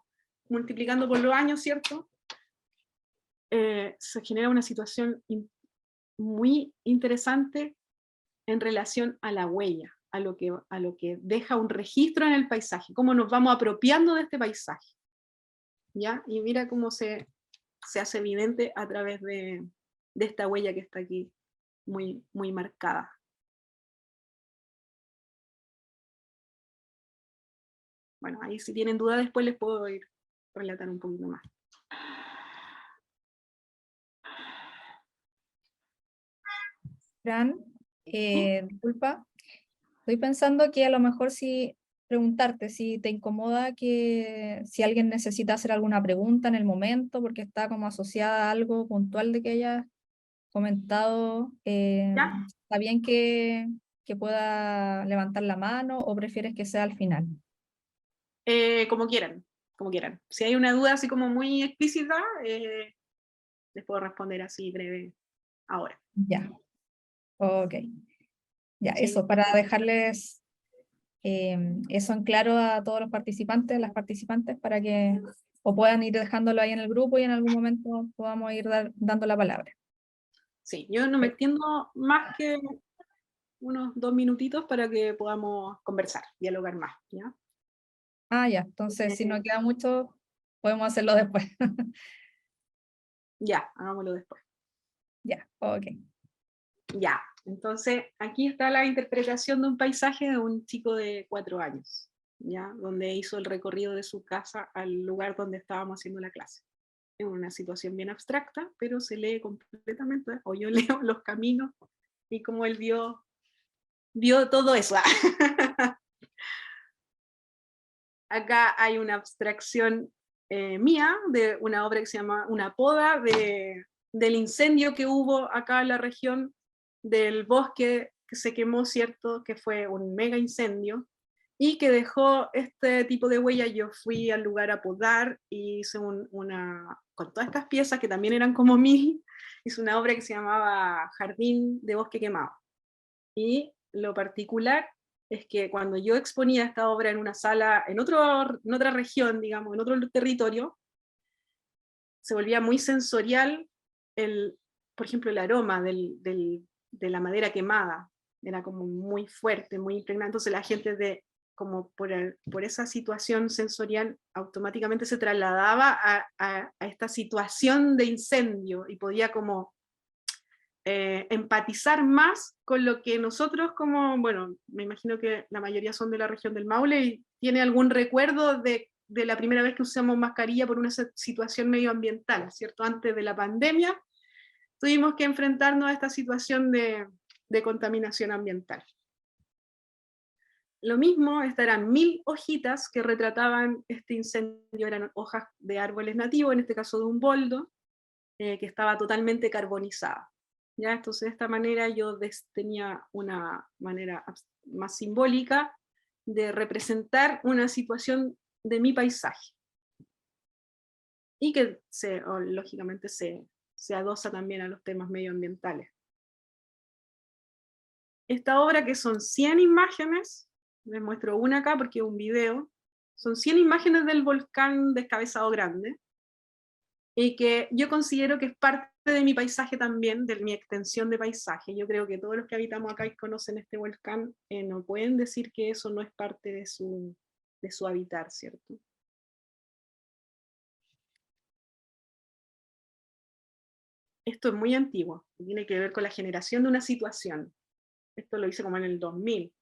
multiplicando por los años, ¿cierto? Se genera una situación muy interesante en relación a la huella, a lo que deja un registro en el paisaje, cómo nos vamos apropiando de este paisaje. ¿Ya? Y mira cómo se hace evidente a través de esta huella que está aquí, muy, muy marcada. Bueno, ahí si tienen duda después les puedo ir relatar un poquito más. Fran, disculpa, estoy pensando que a lo mejor si preguntarte si te incomoda que si alguien necesita hacer alguna pregunta en el momento porque está como asociada a algo puntual de que hayas comentado, ¿Ya? ¿está bien que pueda levantar la mano o prefieres que sea al final? Como quieran, como quieran. Si hay una duda así como muy explícita, les puedo responder así breve ahora. Ya, ok. Ya, Sí. eso, para dejarles eso en claro a todos los participantes, las participantes, para que o puedan ir dejándolo ahí en el grupo y en algún momento podamos ir dando la palabra. Sí, yo no me extiendo más que unos 2 minutitos para que podamos conversar, dialogar más, ¿ya? Ah, ya, entonces si no queda mucho, podemos hacerlo después. Ya, hagámoslo después. Ya, ok. Ya, entonces aquí está la interpretación de un paisaje de un chico de 4 años, ¿ya? Donde hizo el recorrido de su casa al lugar donde estábamos haciendo la clase. Es una situación bien abstracta, pero se lee completamente, o yo leo los caminos y cómo él vio todo eso. Acá hay una abstracción mía de una obra que se llama Una poda del incendio que hubo acá en la región, del bosque que se quemó, ¿cierto? Que fue un mega incendio y que dejó este tipo de huella. Yo fui al lugar a podar y hice con todas estas piezas que también eran como mí, hice una obra que se llamaba Jardín de Bosque Quemado. Y lo particular es que cuando yo exponía esta obra en una sala, en otra región, digamos, en otro territorio, se volvía muy sensorial, por ejemplo, el aroma de la madera quemada, era como muy fuerte, muy impregnante, entonces la gente como por esa situación sensorial automáticamente se trasladaba a esta situación de incendio y podía como empatizar más con lo que nosotros bueno, me imagino que la mayoría son de la región del Maule y tiene algún recuerdo de la primera vez que usamos mascarilla por una situación medioambiental, ¿cierto? Antes de la pandemia tuvimos que enfrentarnos a esta situación de contaminación ambiental. Lo mismo, estas eran 1000 hojitas que retrataban este incendio, eran hojas de árboles nativos, en este caso de un boldo, que estaba totalmente carbonizada. ¿Ya? Entonces, de esta manera yo tenía una manera más simbólica de representar una situación de mi paisaje. Y que lógicamente se adosa también a los temas medioambientales. Esta obra, que son 100 imágenes, les muestro una acá porque es un video, son 100 imágenes del volcán Descabezado Grande, y que yo considero que es parte de mi paisaje también, de mi extensión de paisaje. Yo creo que todos los que habitamos acá y conocen este volcán no pueden decir que eso no es parte de su habitar, ¿cierto? Esto es muy antiguo, tiene que ver con la generación de una situación. Esto lo hice como en el 2000.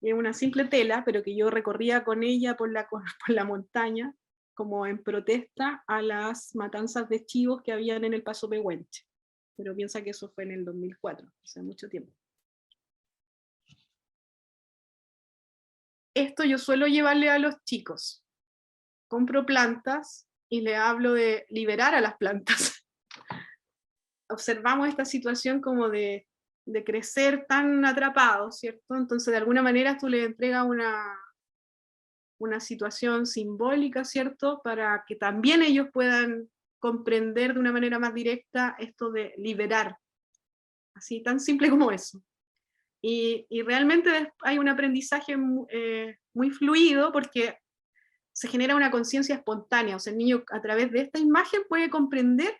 Y es una simple tela, pero que yo recorría con ella por la montaña, como en protesta a las matanzas de chivos que habían en el Paso Pehuenche. Pero piensa que eso fue en el 2004, hace mucho tiempo. Esto yo suelo llevarle a los chicos. Compro plantas y le hablo de liberar a las plantas. Observamos esta situación como de crecer tan atrapados, ¿cierto? Entonces, de alguna manera tú le entregas una situación simbólica, ¿cierto? Para que también ellos puedan comprender de una manera más directa esto de liberar. Así, tan simple como eso. Y realmente hay un aprendizaje muy fluido porque se genera una conciencia espontánea. O sea, el niño a través de esta imagen puede comprender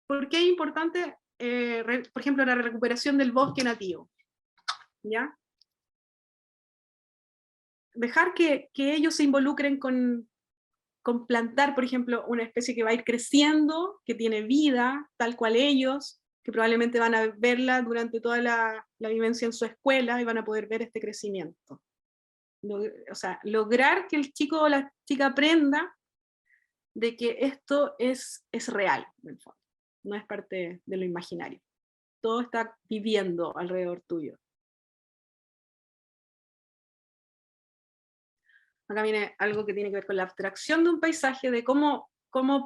por qué es importante, por ejemplo, la recuperación del bosque nativo. ¿Ya? Dejar que ellos se involucren con plantar, por ejemplo, una especie que va a ir creciendo, que tiene vida, tal cual ellos, que probablemente van a verla durante toda la vivencia en su escuela y van a poder ver este crecimiento. O sea, lograr que el chico o la chica aprenda de que esto es real, en el fondo. No es parte de lo imaginario. Todo está viviendo alrededor tuyo. Acá viene algo que tiene que ver con la abstracción de un paisaje, de cómo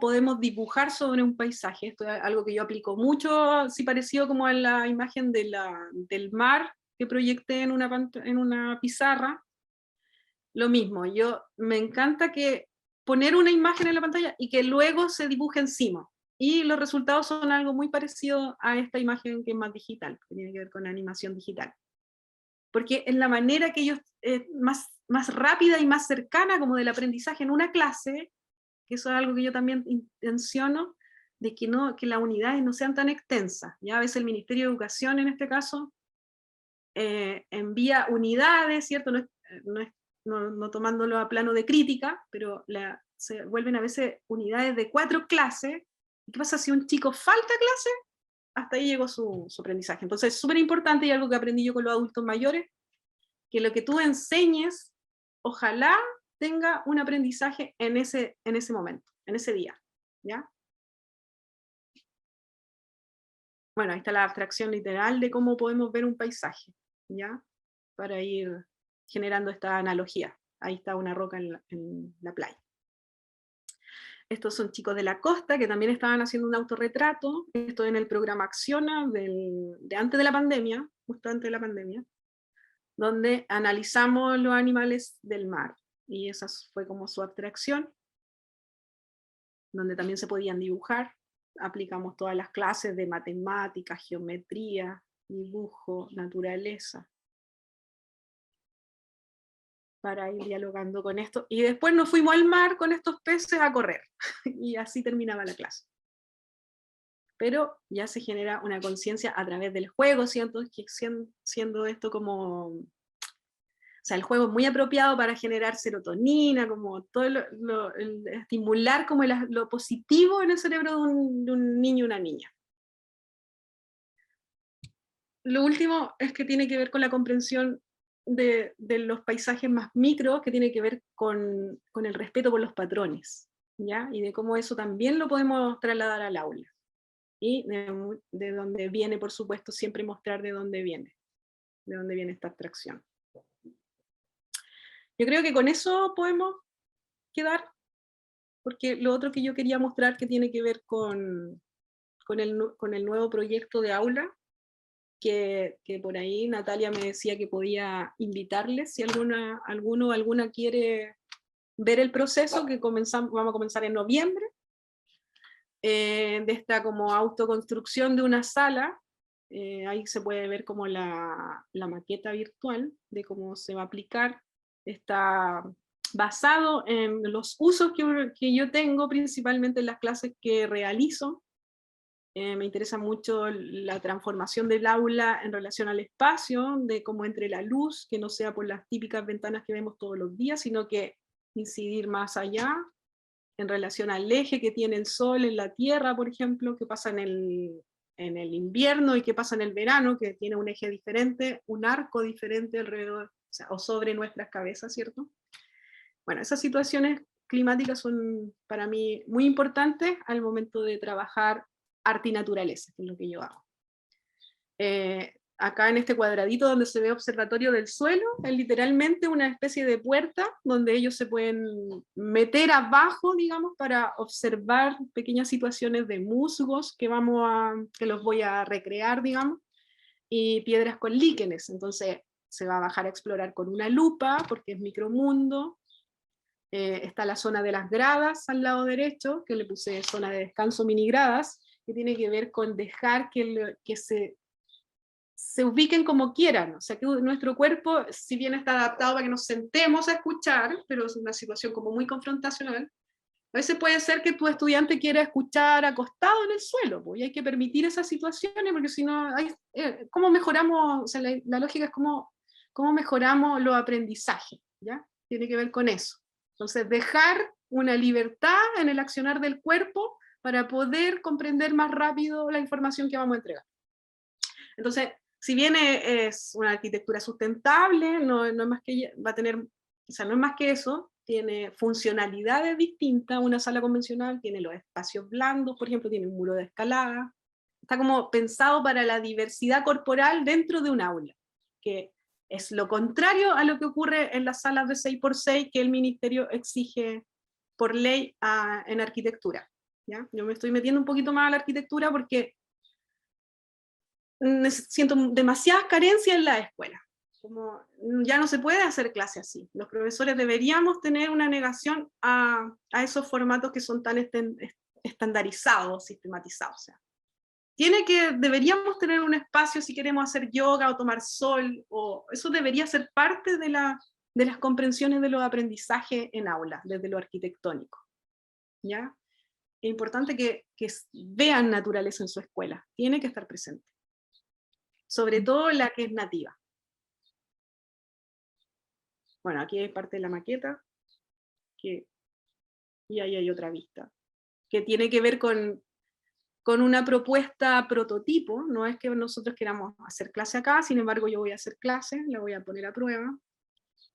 podemos dibujar sobre un paisaje. Esto es algo que yo aplico mucho, sí, parecido como a la imagen del mar que proyecté en una pizarra. Lo mismo, me encanta poner una imagen en la pantalla y que luego se dibuje encima. Y los resultados son algo muy parecido a esta imagen que es más digital, que tiene que ver con animación digital. Porque es la manera que ellos, más rápida y más cercana como del aprendizaje en una clase, que eso es algo que yo también intenciono, de que las unidades no sean tan extensas. Ya a veces el Ministerio de Educación, en este caso, envía unidades, ¿cierto? No tomándolo a plano de crítica, pero se vuelven a veces unidades de 4 clases. ¿Qué pasa si un chico falta clase? Hasta ahí llegó su aprendizaje. Entonces es súper importante, y algo que aprendí yo con los adultos mayores, que lo que tú enseñes, ojalá tenga un aprendizaje en ese momento, en ese día, ¿ya? Bueno, ahí está la abstracción literal de cómo podemos ver un paisaje, ¿ya? Para ir generando esta analogía. Ahí está una roca en la playa. Estos son chicos de la costa que también estaban haciendo un autorretrato. Esto en el programa Acciona de antes de la pandemia, justo antes de la pandemia, donde analizamos los animales del mar. Y esa fue como su abstracción, donde también se podían dibujar. Aplicamos todas las clases de matemáticas, geometría, dibujo, naturaleza, para ir dialogando con esto. Y después nos fuimos al mar con estos peces a correr. Y así terminaba la clase. Pero ya se genera una conciencia a través del juego, ¿cierto? Siendo esto como... O sea, el juego es muy apropiado para generar serotonina, como todo estimular como lo positivo en el cerebro de un niño o una niña. Lo último es que tiene que ver con la comprensión de los paisajes más micros, que tiene que ver con el respeto por los patrones, ¿ya? Y de cómo eso también lo podemos trasladar al aula. Y de dónde viene, por supuesto, siempre mostrar de dónde viene esta abstracción. Yo creo que con eso podemos quedar, porque lo otro que yo quería mostrar que tiene que ver con el nuevo proyecto de aula, que por ahí Natalia me decía que podía invitarles, si alguno o alguna quiere ver el proceso, que vamos a comenzar en noviembre, de esta como autoconstrucción de una sala. Ahí se puede ver como la maqueta virtual de cómo se va a aplicar. Está basado en los usos que yo tengo, principalmente en las clases que realizo. Me interesa mucho la transformación del aula en relación al espacio, de cómo entre la luz, que no sea por las típicas ventanas que vemos todos los días, sino que incidir más allá, en relación al eje que tiene el sol en la Tierra, por ejemplo, que pasa en el invierno y que pasa en el verano, que tiene un eje diferente, un arco diferente alrededor, o sobre nuestras cabezas, ¿cierto? Bueno, esas situaciones climáticas son para mí muy importantes al momento de trabajar arte y naturaleza, que es lo que yo hago. Acá en este cuadradito donde se ve observatorio del suelo, es literalmente una especie de puerta donde ellos se pueden meter abajo, digamos, para observar pequeñas situaciones de musgos que los voy a recrear, digamos, y piedras con líquenes. Entonces se va a bajar a explorar con una lupa, porque es micromundo, Está la zona de las gradas al lado derecho, que le puse zona de descanso mini gradas, que tiene que ver con dejar que se ubiquen como quieran. O sea, que nuestro cuerpo, si bien está adaptado para que nos sentemos a escuchar, pero es una situación como muy confrontacional, a veces puede ser que tu estudiante quiera escuchar acostado en el suelo, pues, y hay que permitir esas situaciones, porque si no, ¿cómo mejoramos? O sea, la lógica es cómo mejoramos los aprendizajes, ¿ya? Tiene que ver con eso. Entonces, dejar una libertad en el accionar del cuerpo para poder comprender más rápido la información que vamos a entregar. Entonces, si bien es una arquitectura sustentable, no es más que, va a tener, o sea, no es más que eso, tiene funcionalidades distintas. Una sala convencional tiene los espacios blandos, por ejemplo, tiene un muro de escalada, está como pensado para la diversidad corporal dentro de un aula, que es lo contrario a lo que ocurre en las salas de 6x6 que el ministerio exige por ley en arquitectura, ¿ya? Yo me estoy metiendo un poquito más a la arquitectura porque siento demasiadas carencias en la escuela. Como ya no se puede hacer clase así. Los profesores deberíamos tener una negación a esos formatos que son tan estandarizados, sistematizados. O sea, deberíamos tener un espacio si queremos hacer yoga o tomar sol, o eso debería ser parte de las comprensiones de los aprendizajes en aula, desde lo arquitectónico, ¿ya? Es importante que vean naturaleza en su escuela, tiene que estar presente, sobre todo la que es nativa. Bueno, aquí hay parte de la maqueta, y ahí hay otra vista, que tiene que ver con una propuesta prototipo. No es que nosotros queramos hacer clase acá, sin embargo yo voy a hacer clase, la voy a poner a prueba,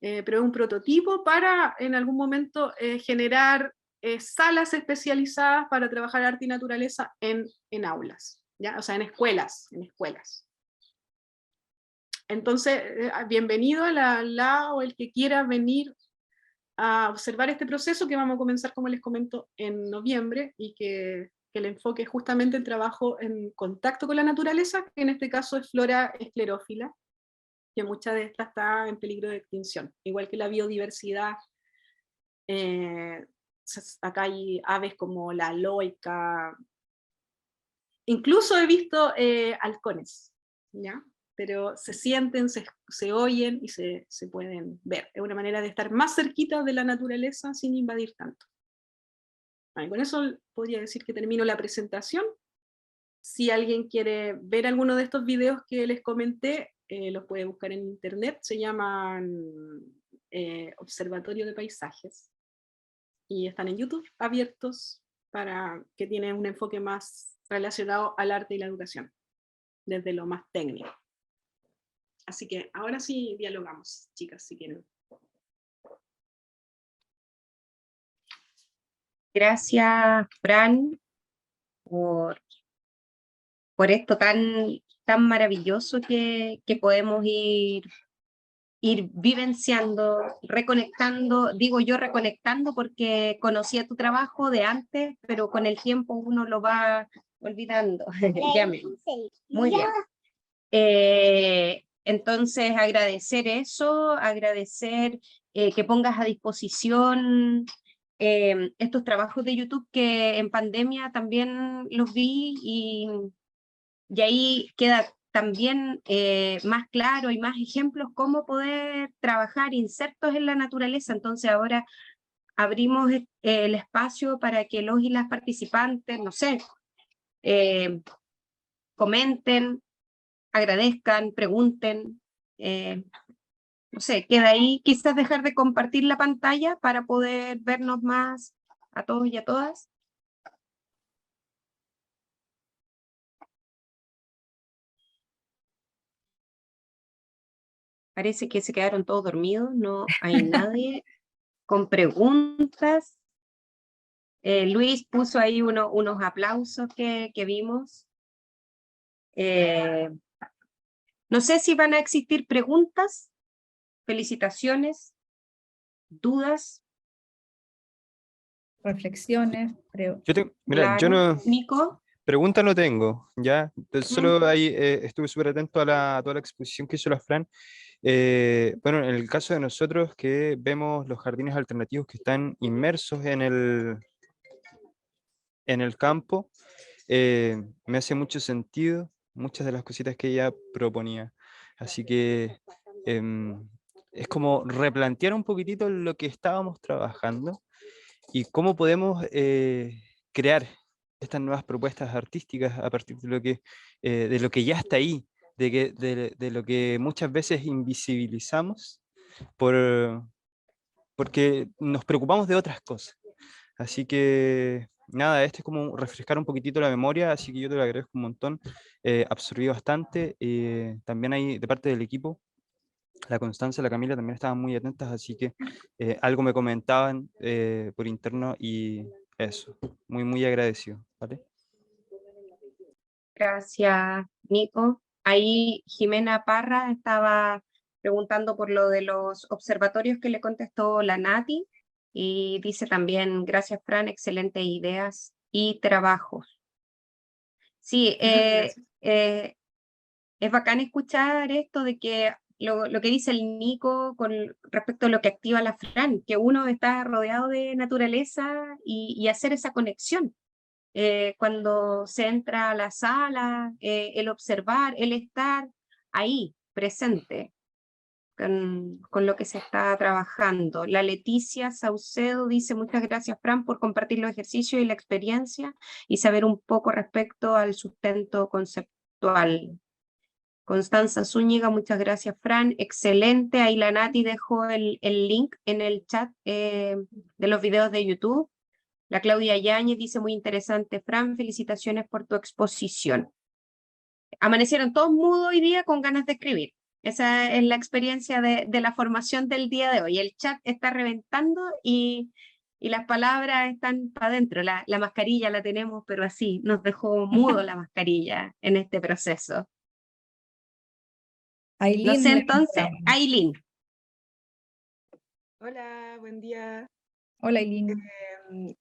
pero es un prototipo para en algún momento generar salas especializadas para trabajar arte y naturaleza en aulas, ¿ya? O sea, en escuelas. Entonces, bienvenido a la o el que quiera venir a observar este proceso que vamos a comenzar, como les comento, en noviembre, y que el enfoque es justamente el trabajo en contacto con la naturaleza, que en este caso es flora esclerófila, que muchas de estas está en peligro de extinción, igual que la biodiversidad. Acá hay aves como la loica, incluso he visto halcones, ¿ya? Pero se sienten, se oyen y se pueden ver. Es una manera de estar más cerquita de la naturaleza sin invadir tanto. Con eso podría decir que termino la presentación. Si alguien quiere ver alguno de estos videos que les comenté, los puede buscar en internet. Se llaman Observatorio de Paisajes. Y están en YouTube, abiertos, para que tienen un enfoque más relacionado al arte y la educación, desde lo más técnico. Así que ahora sí dialogamos, chicas, si quieren. Gracias, Fran, por esto tan maravilloso que podemos ir vivenciando, reconectando. Digo yo reconectando porque conocía tu trabajo de antes, pero con el tiempo uno lo va olvidando. Muy bien. Entonces, agradecer eso, agradecer que pongas a disposición estos trabajos de YouTube que en pandemia también los vi, y ahí queda también más claro y más ejemplos cómo poder trabajar insertos en la naturaleza. Entonces ahora abrimos el espacio para que los y las participantes, no sé, comenten, agradezcan, pregunten, no sé, queda ahí quizás dejar de compartir la pantalla para poder vernos más a todos y a todas. Parece que se quedaron todos dormidos, no hay nadie con preguntas. Luis puso ahí unos aplausos que vimos. No sé si van a existir preguntas, felicitaciones, dudas. Reflexiones, Mira, Claro. Nico. Pregunta no tengo, ¿ya? Entonces, solo ahí estuve súper atento a toda la exposición que hizo la Fran. Bueno, en el caso de nosotros que vemos los jardines alternativos que están inmersos en el campo, me hace mucho sentido muchas de las cositas que ella proponía. Así que em, es como replantear un poquitito lo que estábamos trabajando y cómo podemos crear estas nuevas propuestas artísticas a partir de lo que ya está ahí, de lo que muchas veces invisibilizamos por, porque nos preocupamos de otras cosas. Así que nada, este es como refrescar un poquitito la memoria, así que yo te lo agradezco un montón, absorbí bastante, también ahí de parte del equipo, la Constanza y la Camila también estaban muy atentas, así que algo me comentaban por interno y eso, muy, muy agradecido, ¿vale? Gracias, Nico. Ahí Jimena Parra estaba preguntando por lo de los observatorios que le contestó la Nati y dice también, gracias Fran, excelentes ideas y trabajos. Sí, Gracias. es bacán escuchar esto de que lo que dice el Nico con respecto a lo que activa la Fran, que uno está rodeado de naturaleza y hacer esa conexión. Cuando se entra a la sala, el observar, el estar ahí, presente, con lo que se está trabajando. La Leticia Saucedo dice, muchas gracias Fran por compartir los ejercicios y la experiencia y saber un poco respecto al sustento conceptual. Constanza Zúñiga, muchas gracias Fran, excelente. Ahí la Nati dejó el link en el chat de los videos de YouTube. La Claudia Yáñez dice, muy interesante Fran, felicitaciones por tu exposición. Amanecieron todos mudos hoy día con ganas de escribir. Esa es la experiencia de la formación del día de hoy. El chat está reventando y las palabras están para adentro. La mascarilla la tenemos, pero así nos dejó mudo la mascarilla en este proceso. No Ailín, sé la entonces, encontramos. Ailín. Hola, buen día. Hola, Ailín.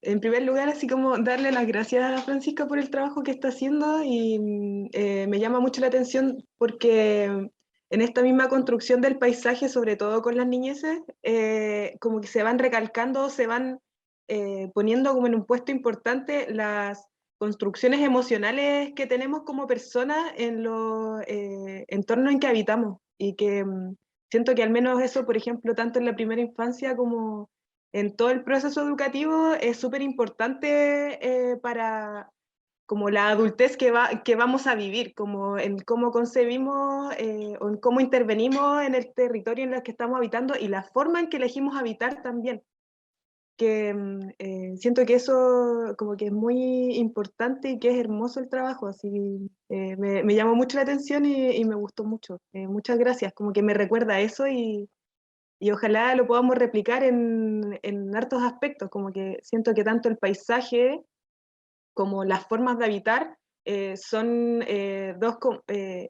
En primer lugar, así como darle las gracias a Francisca por el trabajo que está haciendo y me llama mucho la atención porque en esta misma construcción del paisaje, sobre todo con las niñeces, como que se van recalcando, se van poniendo como en un puesto importante las construcciones emocionales que tenemos como personas en los entornos en que habitamos y que siento que al menos eso, por ejemplo, tanto en la primera infancia como en todo el proceso educativo es súper importante para como la adultez que vamos a vivir, como en cómo concebimos o en cómo intervenimos en el territorio en el que estamos habitando y la forma en que elegimos habitar también. Que siento que eso como que es muy importante y que es hermoso el trabajo, así me llamó mucho la atención y me gustó mucho. Muchas gracias, como que me recuerda eso y ojalá lo podamos replicar en hartos aspectos, como que siento que tanto el paisaje como las formas de habitar son dos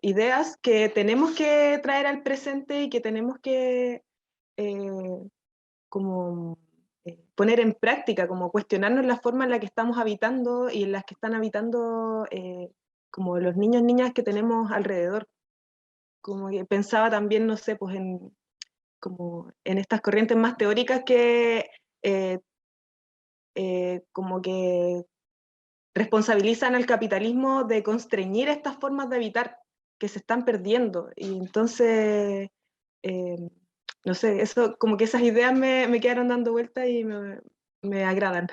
ideas que tenemos que traer al presente y que tenemos que como poner en práctica, como cuestionarnos la forma en la que estamos habitando y en las que están habitando como los niños y niñas que tenemos alrededor. Como que pensaba también, no sé, pues como en estas corrientes más teóricas que eh, como que responsabilizan al capitalismo de constreñir estas formas de habitar que se están perdiendo. Y entonces, eh, no sé, eso, como que esas ideas me quedaron dando vuelta y me agradan.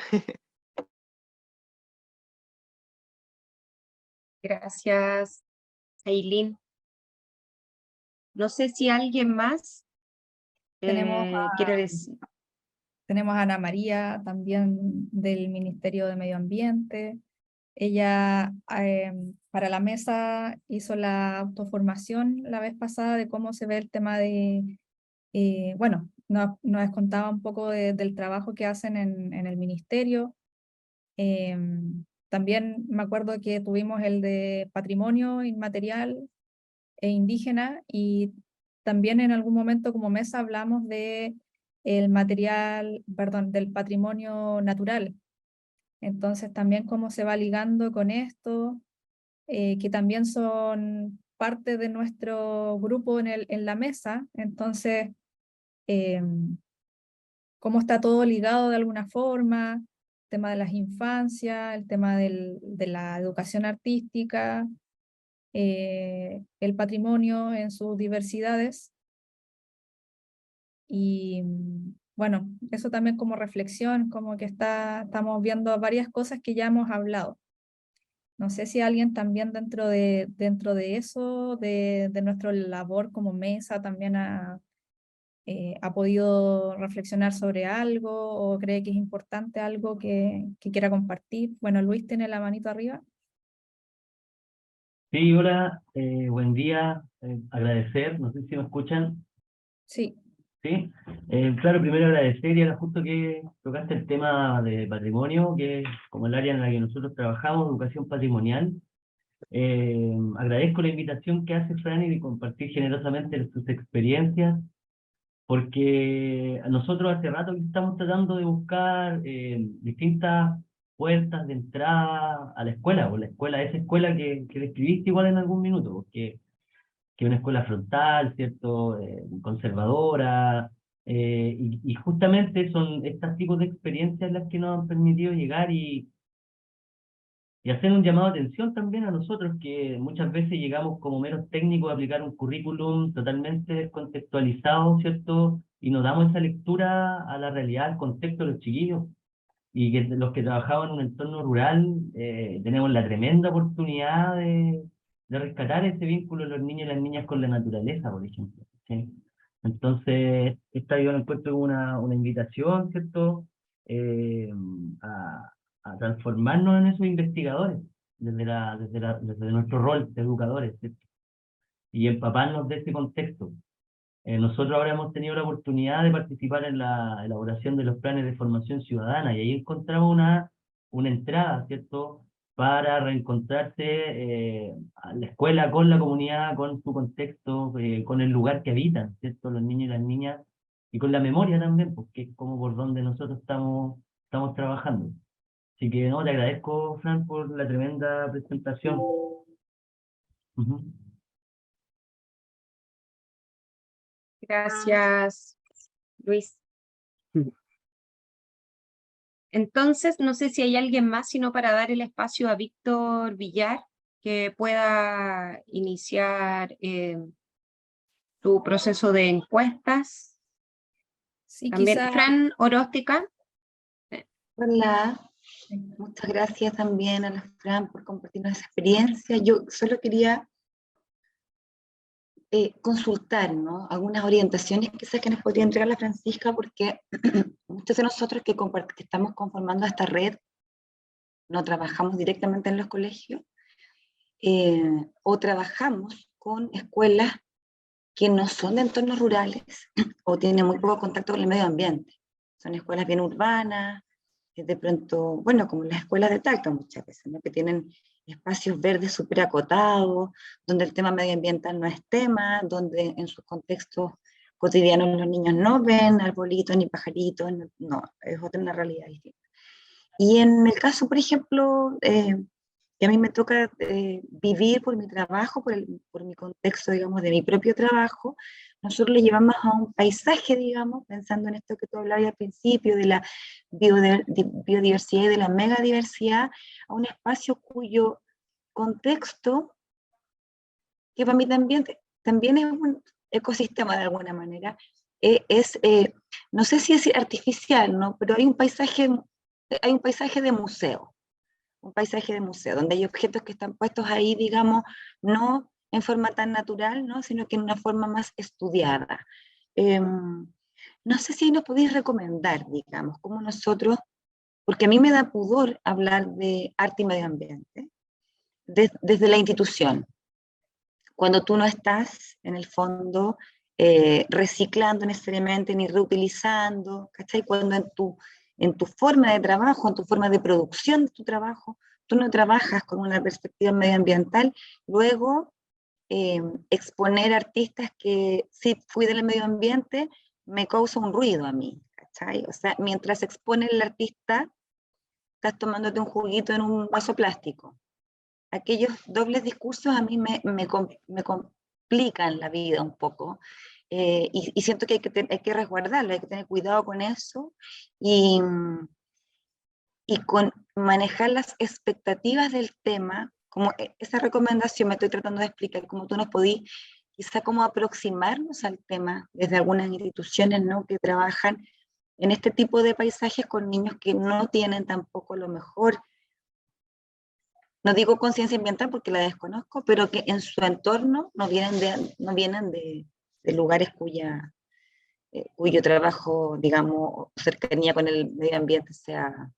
Gracias, Ailín. No sé si alguien más Tenemos quiere decir. Tenemos a Ana María, también del Ministerio de Medio Ambiente. Ella para la mesa hizo la autoformación la vez pasada de cómo se ve el tema de, bueno, nos contaba un poco del trabajo que hacen en el ministerio. También me acuerdo que tuvimos el de patrimonio inmaterial e indígena y también en algún momento como mesa hablamos de el material, perdón, del patrimonio natural. Entonces también cómo se va ligando con esto, que también son parte de nuestro grupo en la mesa. Entonces, cómo está todo ligado de alguna forma, el tema de las infancias, el tema de la educación artística, el patrimonio en sus diversidades. Y bueno, eso también como reflexión, como que estamos viendo varias cosas que ya hemos hablado. No sé si alguien también dentro de eso, de nuestra labor como mesa, también ha podido reflexionar sobre algo o cree que es importante algo que quiera compartir. Bueno, Luis tiene la manito arriba. Sí, hola, buen día, agradecer, no sé si me escuchan, Sí, ¿sí? Claro, primero agradecer, y ahora justo que tocaste el tema de patrimonio, que es como el área en la que nosotros trabajamos, educación patrimonial. Agradezco la invitación que hace Franny de compartir generosamente sus experiencias, porque nosotros hace rato que estamos tratando de buscar distintas puertas de entrada a la escuela, o la escuela, esa escuela que describiste igual en algún minuto, porque que es una escuela frontal, ¿cierto? Conservadora, y justamente son estos tipos de experiencias las que nos han permitido llegar y hacer un llamado de atención también a nosotros, que muchas veces llegamos como meros técnicos a aplicar un currículum totalmente descontextualizado, ¿cierto? Y no damos esa lectura a la realidad, al contexto de los chiquillos. Y que los que trabajamos en un entorno rural tenemos la tremenda oportunidad de rescatar ese vínculo de los niños y las niñas con la naturaleza, por ejemplo, ¿sí? Entonces, esta yo la encuentro como una invitación, ¿cierto? Eh, a, a transformarnos en esos investigadores, desde nuestro rol de educadores, ¿cierto? Y empaparnos de ese contexto. Nosotros ahora hemos tenido la oportunidad de participar en la elaboración de los planes de formación ciudadana, y ahí encontramos una entrada, ¿cierto?, para reencontrarse a la escuela con la comunidad, con su contexto, con el lugar que habitan, ¿cierto?, los niños y las niñas, y con la memoria también, porque es como por donde nosotros estamos trabajando. Así que no, te agradezco, Fran, por la tremenda presentación. Ujú. Gracias, Luis. Entonces, no sé si hay alguien más, sino para dar el espacio a Víctor Villar, que pueda iniciar su proceso de encuestas. sí, También quizá. Fran Oróstica. Hola, muchas gracias también a la Fran por compartirnos esa experiencia. Yo solo quería consultar, ¿no?, algunas orientaciones quizás que nos podría entregar la Francisca, porque muchos de nosotros que estamos conformando esta red no trabajamos directamente en los colegios, o trabajamos con escuelas que no son de entornos rurales o tienen muy poco contacto con el medio ambiente. Son escuelas bien urbanas, de pronto, bueno, como las escuelas de Talca muchas veces, ¿no?, que tienen espacios verdes súper acotados, donde el tema medioambiental no es tema, donde en sus contextos cotidianos los niños no ven arbolitos ni pajaritos, no, es otra una realidad distinta. Y en el caso, por ejemplo, que a mí me toca vivir por mi trabajo, por mi contexto, digamos, de mi propio trabajo, nosotros le llevamos a un paisaje, digamos, pensando en esto que tú hablabas al principio, de la biodiversidad y de la megadiversidad, a un espacio cuyo contexto, que para mí también es un ecosistema de alguna manera, no sé si es artificial, ¿no?, pero hay un paisaje de museo. Un paisaje de museo, donde hay objetos que están puestos ahí, digamos, no en forma tan natural, ¿no?, sino que en una forma más estudiada. No sé si nos podéis recomendar, digamos, cómo nosotros, porque a mí me da pudor hablar de arte y medio ambiente, desde la institución, cuando tú no estás, en el fondo, reciclando necesariamente, ni reutilizando, ¿cachai? Cuando en tu forma de trabajo, en tu forma de producción de tu trabajo, tú no trabajas con una perspectiva medioambiental, luego exponer artistas que sí fui del medio ambiente me causa un ruido a mí, ¿cachai? O sea, mientras expone el artista estás tomándote un juguito en un vaso plástico. Aquellos dobles discursos a mí me complican la vida un poco, y siento que hay que resguardarlo, hay que tener cuidado con eso, y con manejar las expectativas del tema, como esa recomendación me estoy tratando de explicar, como tú nos podís quizá como aproximarnos al tema desde algunas instituciones, ¿no?, que trabajan en este tipo de paisajes con niños que no tienen tampoco a lo mejor, no digo conciencia ambiental porque la desconozco, pero que en su entorno no vienen de lugares cuyo trabajo, digamos, cercanía con el medio ambiente sea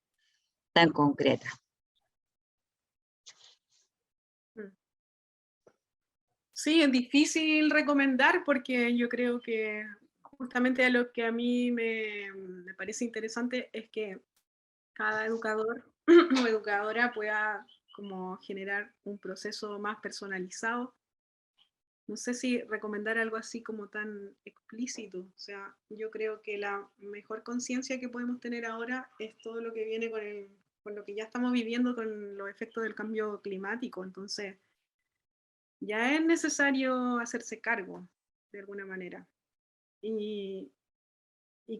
tan concreta. Sí, es difícil recomendar porque yo creo que justamente lo que a mí me parece interesante es que cada educador o educadora pueda como generar un proceso más personalizado. No sé si recomendar algo así como tan explícito. O sea, yo creo que la mejor conciencia que podemos tener ahora es todo lo que viene con lo que ya estamos viviendo con los efectos del cambio climático. Entonces, ya es necesario hacerse cargo de alguna manera. Y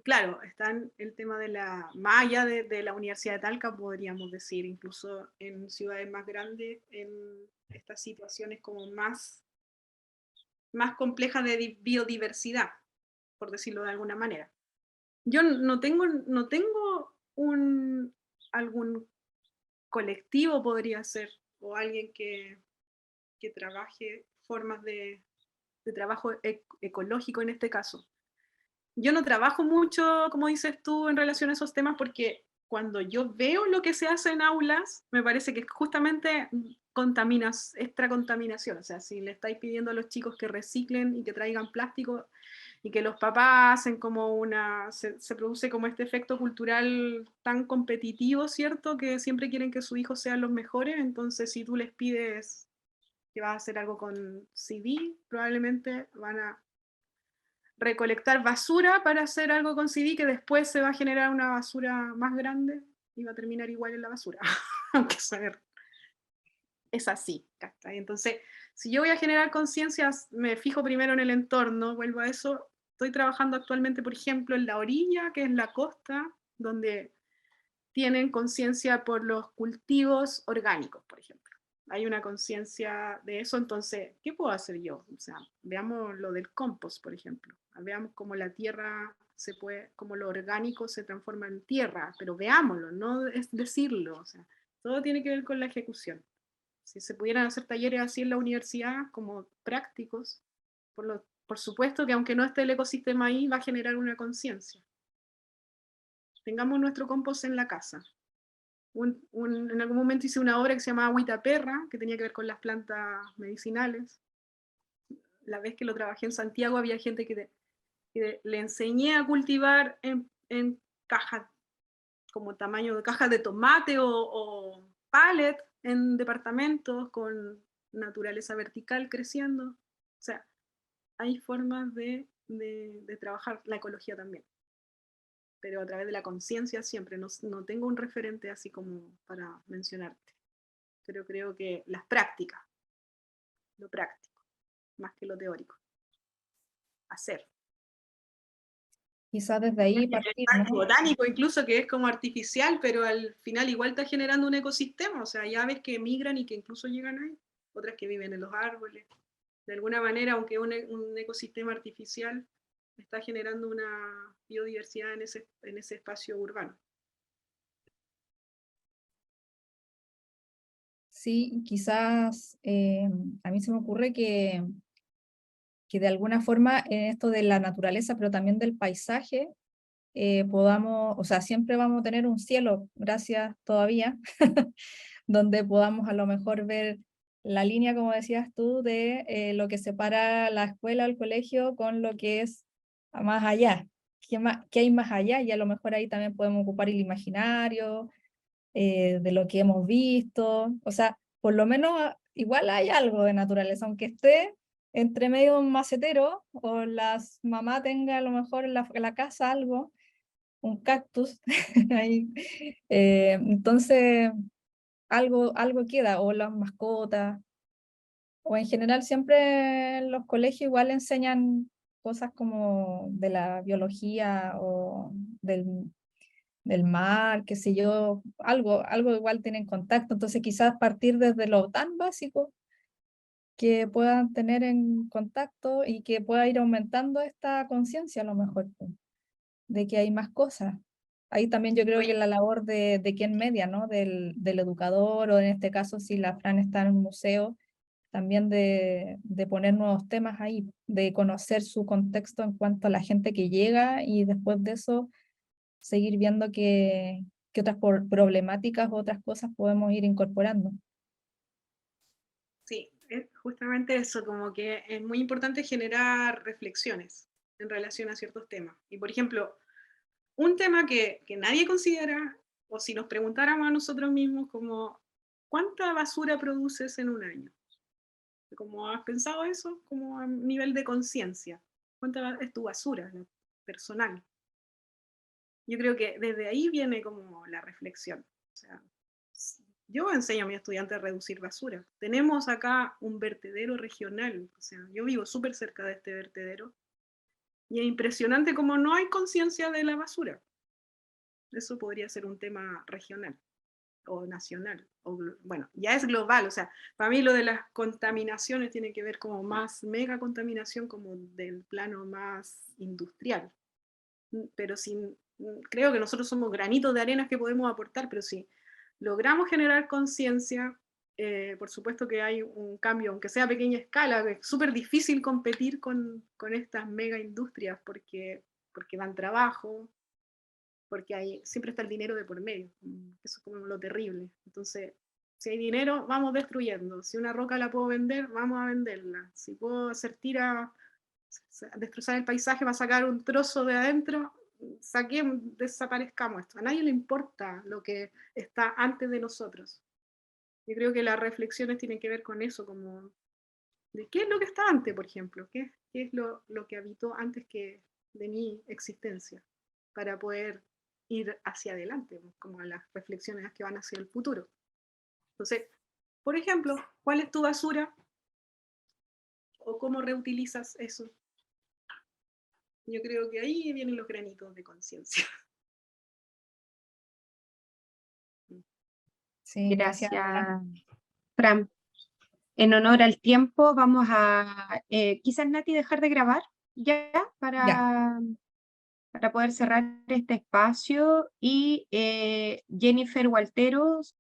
claro, está el tema de más allá de la Universidad de Talca, podríamos decir, incluso en ciudades más grandes, en estas situaciones como más complejas de biodiversidad, por decirlo de alguna manera. Yo no tengo algún colectivo, podría ser, o alguien que trabaje formas de trabajo ecológico en este caso. Yo no trabajo mucho, como dices tú, en relación a esos temas porque cuando yo veo lo que se hace en aulas, me parece que justamente extra contaminación. O sea, si le estáis pidiendo a los chicos que reciclen y que traigan plástico y que los papás hacen como se produce como este efecto cultural tan competitivo, ¿cierto? Que siempre quieren que sus hijos sean los mejores. Entonces, si tú les pides que vas a hacer algo con CD, probablemente van a recolectar basura para hacer algo con CD que después se va a generar una basura más grande y va a terminar igual en la basura. Aunque es así. Entonces, si yo voy a generar conciencias, me fijo primero en el entorno, vuelvo a eso. Estoy trabajando actualmente, por ejemplo, en la orilla, que es la costa, donde tienen conciencia por los cultivos orgánicos, por ejemplo. Hay una conciencia de eso, entonces, ¿qué puedo hacer yo? O sea, veamos lo del compost, por ejemplo. Veamos cómo la tierra cómo lo orgánico se transforma en tierra, pero veámoslo, no es decirlo. O sea, todo tiene que ver con la ejecución. Si se pudieran hacer talleres así en la universidad, como prácticos, por supuesto que aunque no esté el ecosistema ahí, va a generar una conciencia. Tengamos nuestro compost en la casa. En algún momento hice una obra que se llamaba Agüita Perra, que tenía que ver con las plantas medicinales. La vez que lo trabajé en Santiago había gente que le enseñé a cultivar en cajas, como tamaño de cajas de tomate o pallet, en departamentos con naturaleza vertical creciendo. O sea, hay formas de trabajar la ecología también, pero a través de la conciencia siempre. No tengo un referente así como para mencionarte, pero creo que las prácticas, lo práctico, más que lo teórico. Hacer. Quizás desde ahí partir, ¿no? Botánico incluso, que es como artificial, pero al final igual está generando un ecosistema. O sea, hay aves que migran y que incluso llegan ahí, otras que viven en los árboles. De alguna manera, aunque un ecosistema artificial, está generando una biodiversidad en ese espacio urbano. Sí, quizás a mí se me ocurre que de alguna forma en esto de la naturaleza, pero también del paisaje, podamos, o sea, siempre vamos a tener un cielo, gracias todavía, donde podamos a lo mejor ver la línea, como decías tú, de lo que separa la escuela, el colegio, con lo que es más allá. ¿Qué hay más allá? Y a lo mejor ahí también podemos ocupar el imaginario, de lo que hemos visto. O sea, por lo menos igual hay algo de naturaleza, aunque esté entre medio de un macetero, o las mamá tenga a lo mejor en la casa algo, un cactus. ahí. Entonces, algo queda, o las mascotas, o en general siempre en los colegios igual enseñan cosas como de la biología o del mar, qué sé yo, algo igual tienen contacto, entonces quizás partir desde lo tan básico que puedan tener en contacto y que pueda ir aumentando esta conciencia a lo mejor, pues, de que hay más cosas. Ahí también yo creo que Oye, la labor de quien media, ¿no? Del educador, o en este caso si la Fran está en un museo, también de poner nuevos temas ahí, de conocer su contexto en cuanto a la gente que llega y después de eso seguir viendo qué otras problemáticas o otras cosas podemos ir incorporando. sí, es justamente eso, como que es muy importante generar reflexiones en relación a ciertos temas. Y por ejemplo, un tema que nadie considera, o si nos preguntáramos a nosotros mismos, como, ¿cuánta basura produces en un año? ¿Cómo has pensado eso? Como a nivel de conciencia. ¿Cuánta es tu basura personal? Yo creo que desde ahí viene como la reflexión. O sea, yo enseño a mis estudiantes a reducir basura. Tenemos acá un vertedero regional. O sea, yo vivo súper cerca de este vertedero. Y es impresionante como no hay conciencia de la basura. Eso podría ser un tema regional o nacional, o bueno, ya es global, o sea, para mí lo de las contaminaciones tiene que ver como más mega contaminación como del plano más industrial, pero sin, creo que nosotros somos granitos de arena que podemos aportar, pero si logramos generar conciencia, por supuesto que hay un cambio, aunque sea a pequeña escala, es súper difícil competir con estas mega industrias porque dan trabajo, porque siempre está el dinero de por medio, eso es como lo terrible. Entonces, si hay dinero, vamos destruyendo. Si una roca la puedo vender, vamos a venderla. Si puedo hacer tira, destrozar el paisaje para sacar un trozo de adentro, desaparezcamos esto. A nadie le importa lo que está antes de nosotros. Yo creo que las reflexiones tienen que ver con eso, como de qué es lo que está antes, por ejemplo, qué es lo que habitó antes que de mi existencia, para poder ir hacia adelante, como las reflexiones que van hacia el futuro. Entonces, por ejemplo, ¿cuál es tu basura? ¿O cómo reutilizas eso? Yo creo que ahí vienen los granitos de conciencia. Sí, gracias. Gracias, Fran. En honor al tiempo, vamos a quizás Nati dejar de grabar ya Ya. para poder cerrar este espacio y Jennifer Walteros